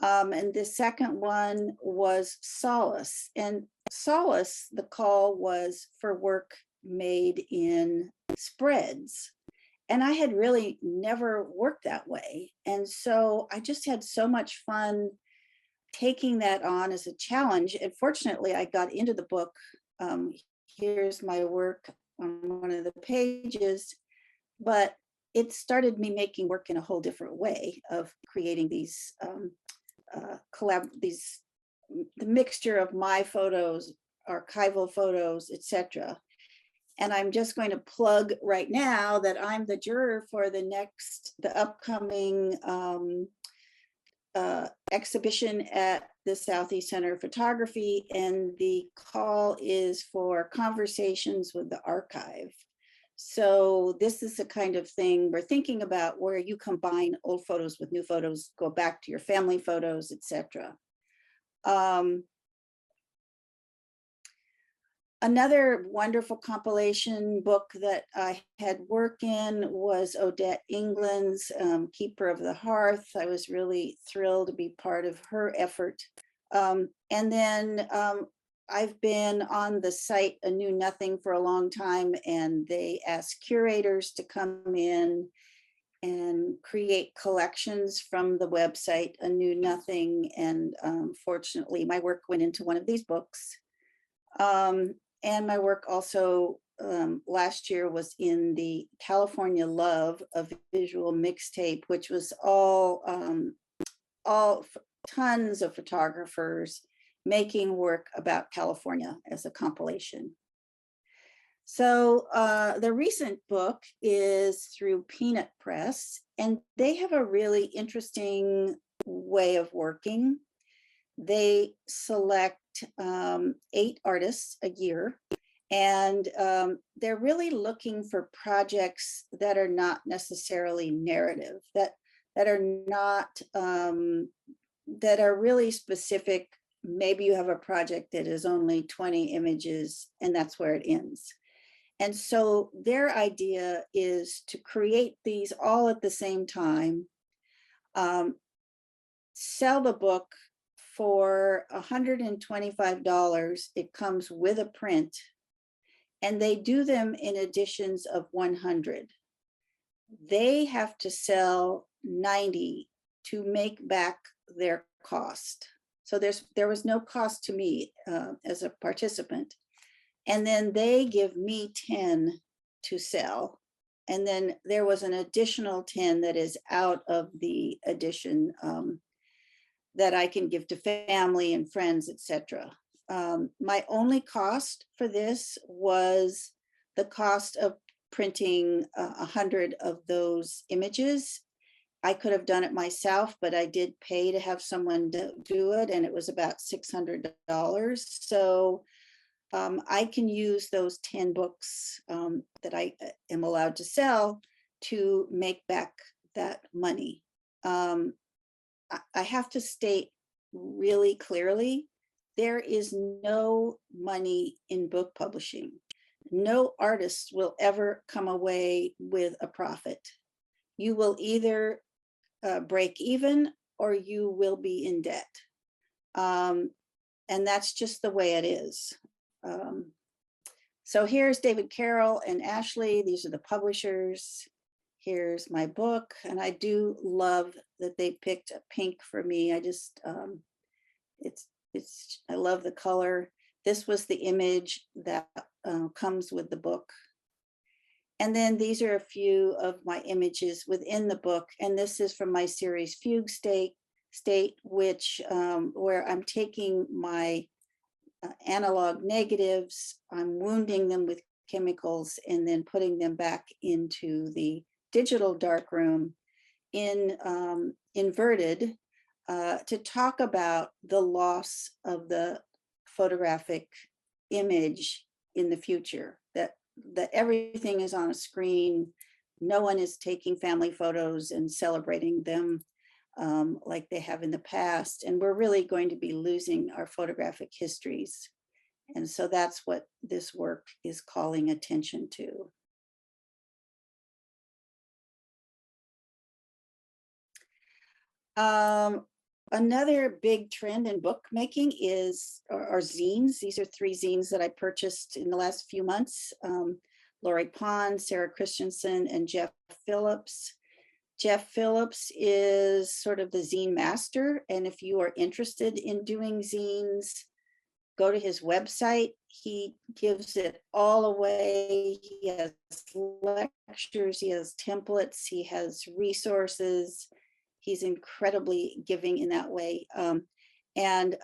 And the second one was Solace. And Solace, the call was for work made in spreads. And I had really never worked that way. And so I just had so much fun taking that on as a challenge. And fortunately, I got into the book. Here's my work on one of the pages, but it started me making work in a whole different way of creating these the mixture of my photos, archival photos, etc. And I'm just going to plug right now that I'm the juror for the upcoming exhibition at the Southeast Center of Photography, and the call is for conversations with the archive. So this is the kind of thing we're thinking about, where you combine old photos with new photos, go back to your family photos, etc. Another wonderful compilation book that I had work in was Odette England's Keeper of the Hearth. I was really thrilled to be part of her effort. And then I've been on the site A Knew Nothing for a long time, and they asked curators to come in and create collections from the website A Knew Nothing. And fortunately, my work went into one of these books. And my work also last year was in the California Love, a visual mixtape, which was all tons of photographers making work about California as a compilation. So the recent book is through Peanut Press, and they have a really interesting way of working. They select 8 artists a year, and they're really looking for projects that are not necessarily narrative, that are really specific. Maybe you have a project that is only 20 images and that's where it ends. And so their idea is to create these all at the same time, sell the book for $125. It comes with a print, and they do them in editions of 100. They have to sell 90 to make back their cost. So there was no cost to me as a participant. And then they give me 10 to sell. And then there was an additional 10 that is out of the edition that I can give to family and friends, etc. My only cost for this was the cost of printing 100 of those images. I could have done it myself, but I did pay to have someone do it, and it was about $600. So I can use those 10 books that I am allowed to sell to make back that money. I have to state really clearly, there is no money in book publishing. No artist will ever come away with a profit. You will either break even or you will be in debt. And that's just the way it is. So here's David Carroll and Ashley. These are the publishers. Here's my book. And I do love that they picked a pink for me. I just, I love the color. This was the image that comes with the book. And then these are a few of my images within the book. And this is from my series Fugue State, which where I'm taking my analog negatives, I'm wounding them with chemicals and then putting them back into the digital darkroom in inverted to talk about the loss of the photographic image in the future, that everything is on a screen. No one is taking family photos and celebrating them like they have in the past. And we're really going to be losing our photographic histories. And so that's what this work is calling attention to. Another big trend in bookmaking is are zines. These are 3 zines that I purchased in the last few months. Lori Pond, Sarah Christensen, and Jeff Phillips. Jeff Phillips is sort of the zine master. And if you are interested in doing zines, go to his website. He gives it all away. He has lectures, he has templates, he has resources. He's incredibly giving in that way. And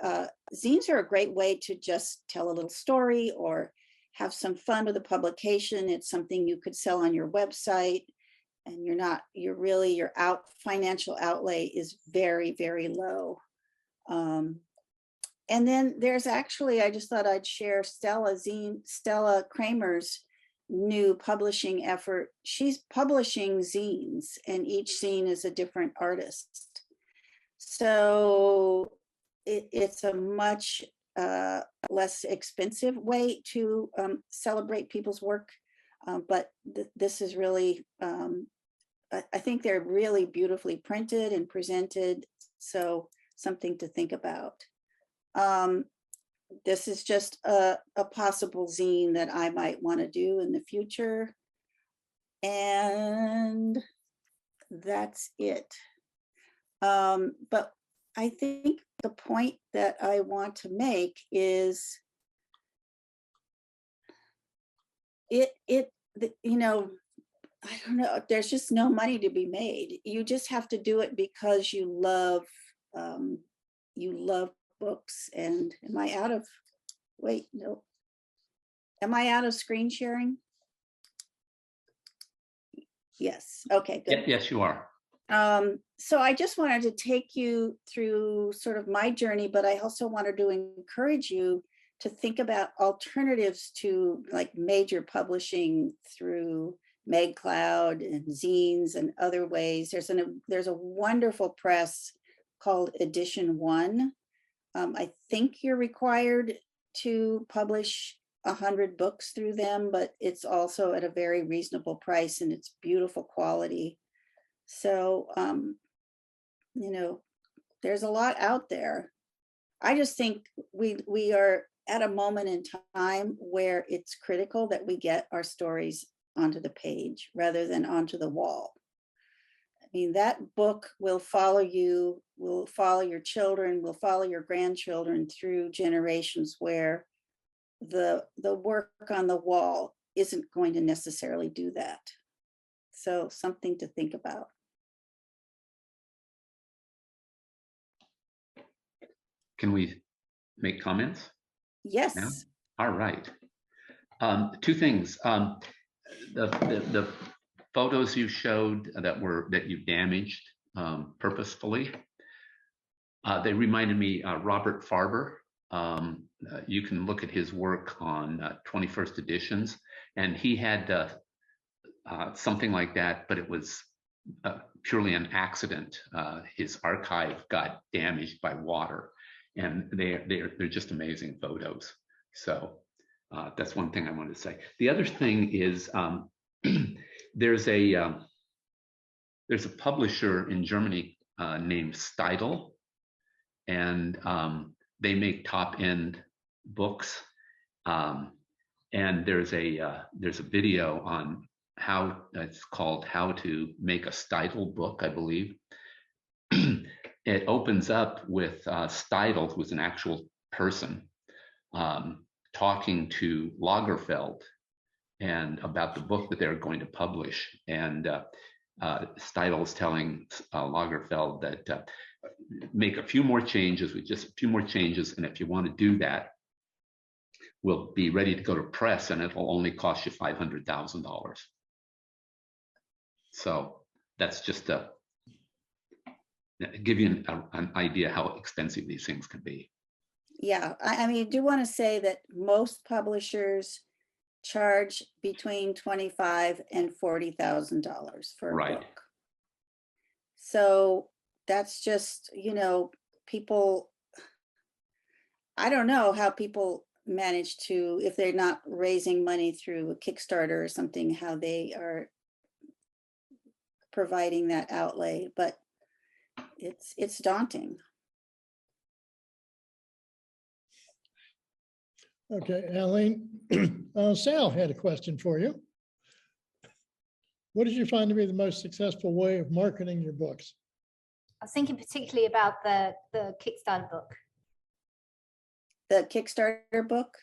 zines are a great way to just tell a little story or have some fun with a publication. It's something you could sell on your website, and your financial outlay is very, very low. And then there's actually, I just thought I'd share Stella Kramer's new publishing effort. She's publishing zines, and each zine is a different artist. So it's a much less expensive way to celebrate people's work. But this is really, I think they're really beautifully printed and presented. So something to think about. This is just a possible zine that I might want to do in the future. And that's it. But I think the point that I want to make is I don't know, there's just no money to be made. You just have to do it because you love books. And am I out of screen sharing? Yes. Okay, good. Yes, you are. So I just wanted to take you through sort of my journey, but I also wanted to encourage you to think about alternatives to like major publishing through MegCloud and zines and other ways. There's a wonderful press called Edition One. I think you're required to publish 100 books through them, but it's also at a very reasonable price and it's beautiful quality. So, there's a lot out there. I just think we are at a moment in time where it's critical that we get our stories onto the page rather than onto the wall. I mean, that book will follow you, will follow your children, will follow your grandchildren through generations where the work on the wall isn't going to necessarily do that. So something to think about. Can we make comments? Yes. Yeah? All right. 2 things. The photos you showed that you damaged purposefully, they reminded me Robert Farber. You can look at his work on 21st editions, and he had something like that, but it was purely an accident. His archive got damaged by water, and they're just amazing photos. So that's one thing I wanted to say. The other thing is there's a publisher in Germany named Steidl, and they make top-end books. And there's a video on how it's called "How to Make a Steidl Book," I believe. It opens up with Steidl, who's an actual person, talking to Lagerfeld and about the book that they're going to publish. And Steitl's telling Lagerfeld that make a few more changes, with just a few more changes. And if you want to do that, we'll be ready to go to press and it'll only cost you $500,000. So that's just to give you an idea how expensive these things can be. Yeah, I mean, I do want to say that most publishers charge between $25,000 and $40,000 for a Right. book. So that's just, people, I don't know how people manage to, if they're not raising money through a Kickstarter or something, how they are providing that outlay, but it's daunting. Okay, Aline, Sal had a question for you. What did you find to be the most successful way of marketing your books? I was thinking particularly about the Kickstarter book. The Kickstarter book.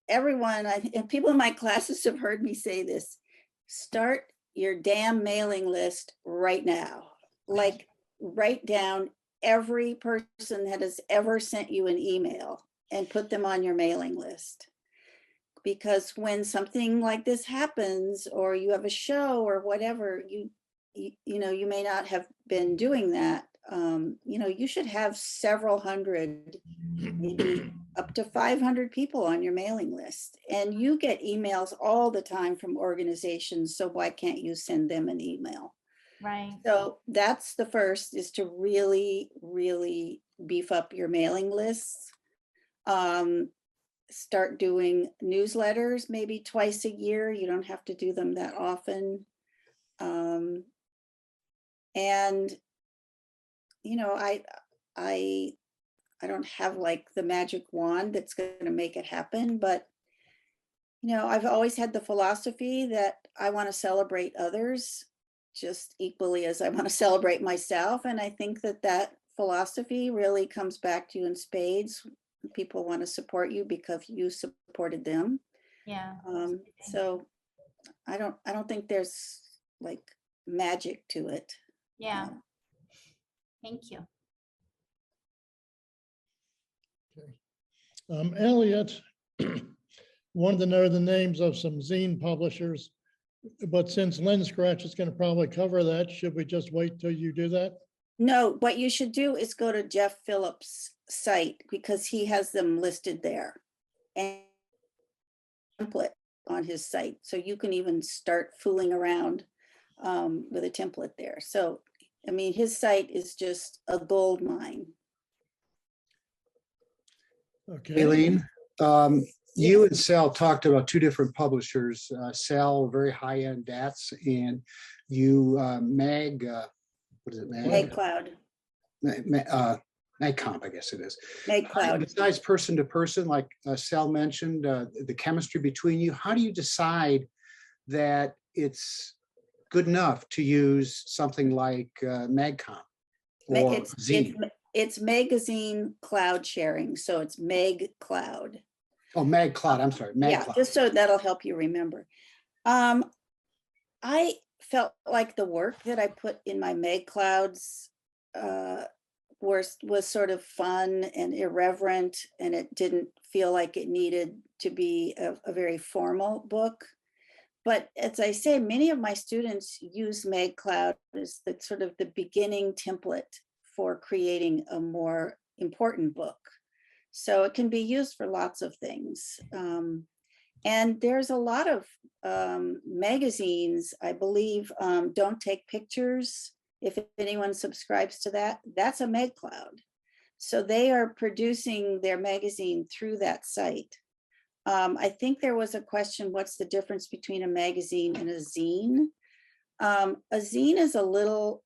Everyone, and people in my classes have heard me say this, start your damn mailing list right now. Like, write down every person that has ever sent you an email and put them on your mailing list. Because when something like this happens, or you have a show or whatever, you may not have been doing that. You should have several hundred, maybe up to 500 people on your mailing list. And you get emails all the time from organizations. So why can't you send them an email? Right. So that's the first, is to really, really beef up your mailing lists. Start doing newsletters maybe twice a year. You don't have to do them that often. And I don't have like the magic wand that's going to make it happen, but I've always had the philosophy that I want to celebrate others just equally as I want to celebrate myself. And I think that philosophy really comes back to you in spades. People want to support you because you supported them. Yeah. So I don't think there's like magic to it. Yeah. Thank you. Okay. Elliot wanted to know the names of some zine publishers, but since Lynn Scratch is going to probably cover that, should we just wait till you do that? No, what you should do is go to Jeff Phillips' site, because he has them listed there, and template on his site. So you can even start fooling around with a template there. So, I mean, his site is just a gold mine. Okay. Aline, you and Sal talked about two different publishers. Sal, very high-end DATs, and you, what is it, Meg Cloud. MagComp, I guess it is. Meg Cloud. Besides person to person, like Sal mentioned, the chemistry between you, how do you decide that it's good enough to use something like MagComp or Zine? It's magazine cloud sharing, so it's Meg Cloud. Oh, Mag Cloud, I'm sorry, Mag Yeah, Cloud. just so that'll help you remember. I felt like the work that I put in my Meg Clouds was sort of fun and irreverent, and it didn't feel like it needed to be a very formal book. But as I say, many of my students use Meg Cloud as the sort of the beginning template for creating a more important book. So it can be used for lots of things. And there's a lot of magazines, I believe, Don't Take Pictures. If anyone subscribes to that, that's a Meg Cloud. So they are producing their magazine through that site. I think there was a question, what's the difference between a magazine and a zine? A zine is a little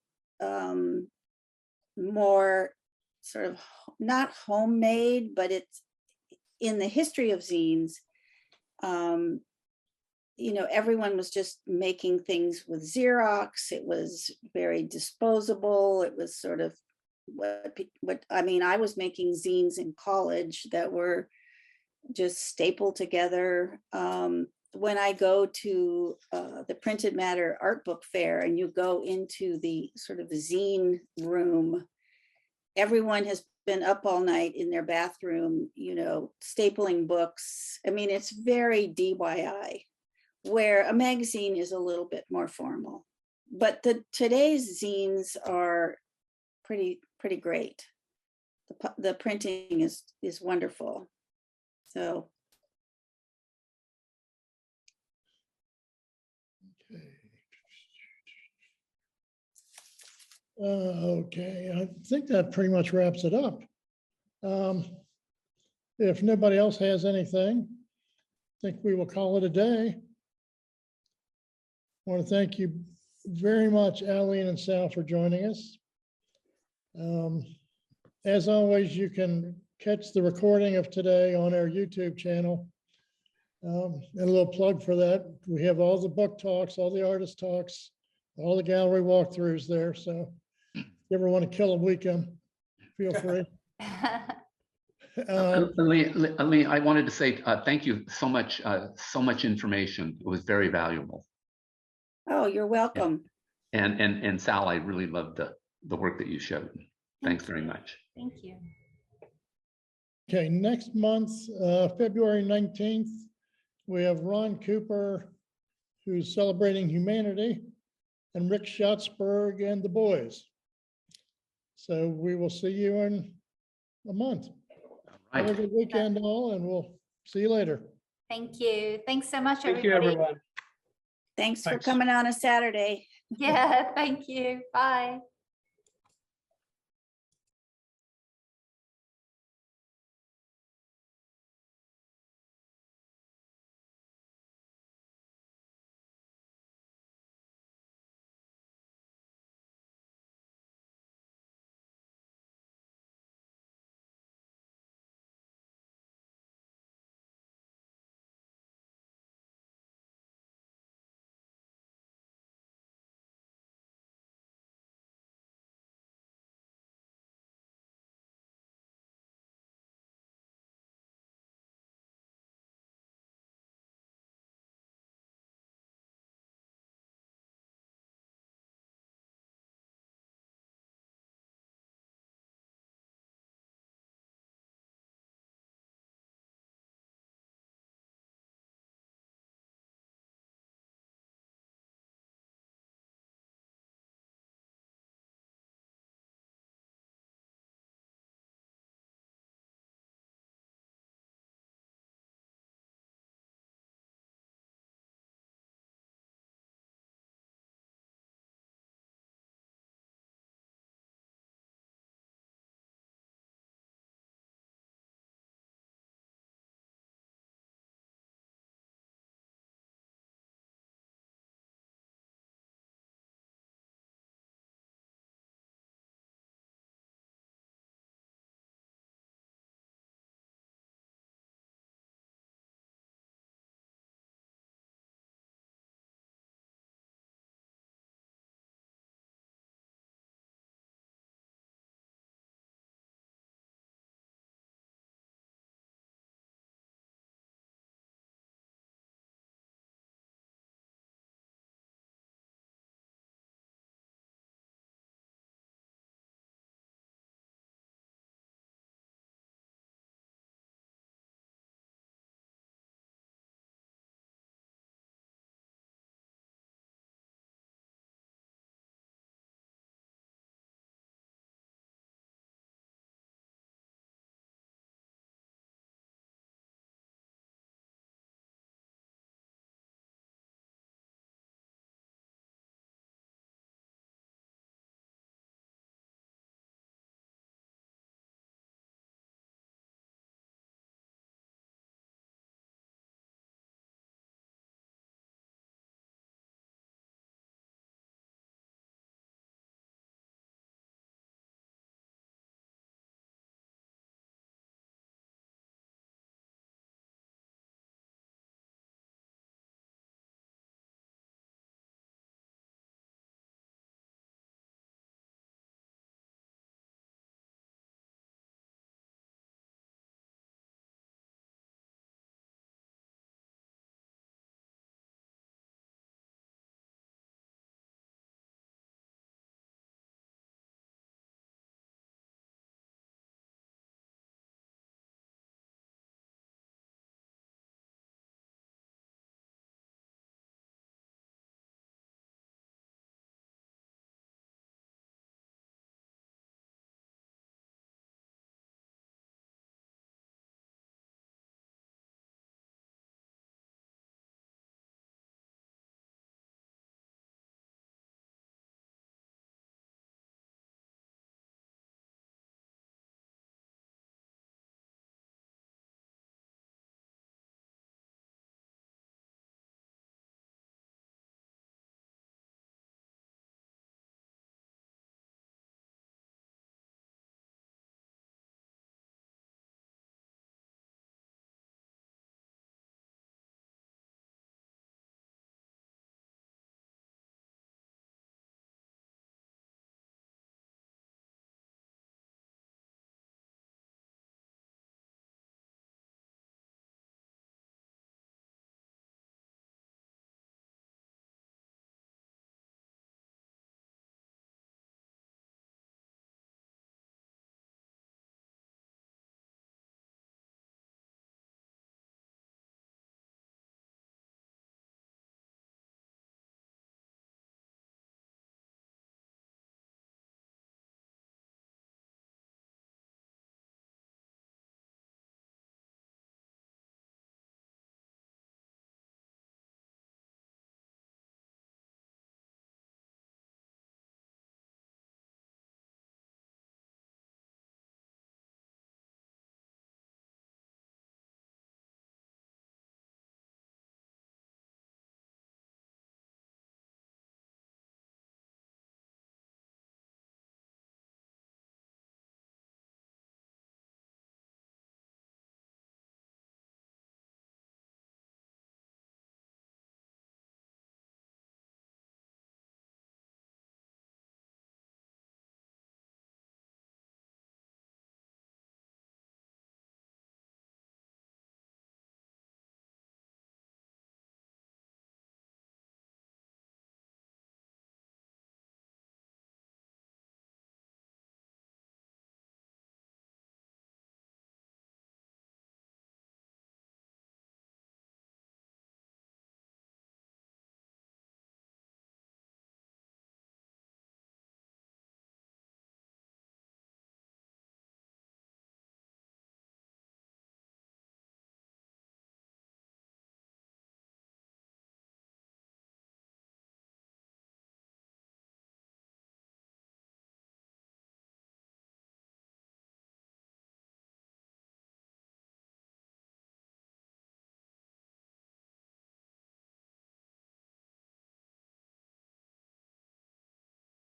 more sort of not homemade, but it's in the history of zines. Everyone was just making things with Xerox. It was very disposable. It was sort of what, I mean, I was making zines in college that were just stapled together. When I go to the Printed Matter Art Book Fair and you go into the sort of the zine room, everyone has been up all night in their bathroom, you know, stapling books. I mean, it's very DIY, where a magazine is a little bit more formal. But today's zines are pretty great. The printing is wonderful. So. Okay, I think that pretty much wraps it up. If nobody else has anything, I think we will call it a day. I want to thank you very much, Aline and Sal, for joining us. As always, you can catch the recording of today on our YouTube channel. And a little plug for that. We have all the book talks, all the artist talks, all the gallery walkthroughs there. So if you ever want to kill a weekend, feel free. Aline, I wanted to say thank you so much information. It was very valuable. Oh, you're welcome. And Sal, I really loved the work that you showed. Thanks very much. Thank you. Okay, next month, February 19th, we have Ron Cooper, who's celebrating humanity, and Rick Schatzberg and the boys. So we will see you in a month. Right. Have a good weekend all, and we'll see you later. Thank you. Thanks so much, Thank everybody. you, everyone. Thanks for Thanks. coming on a Saturday. Yeah, thank you. Bye.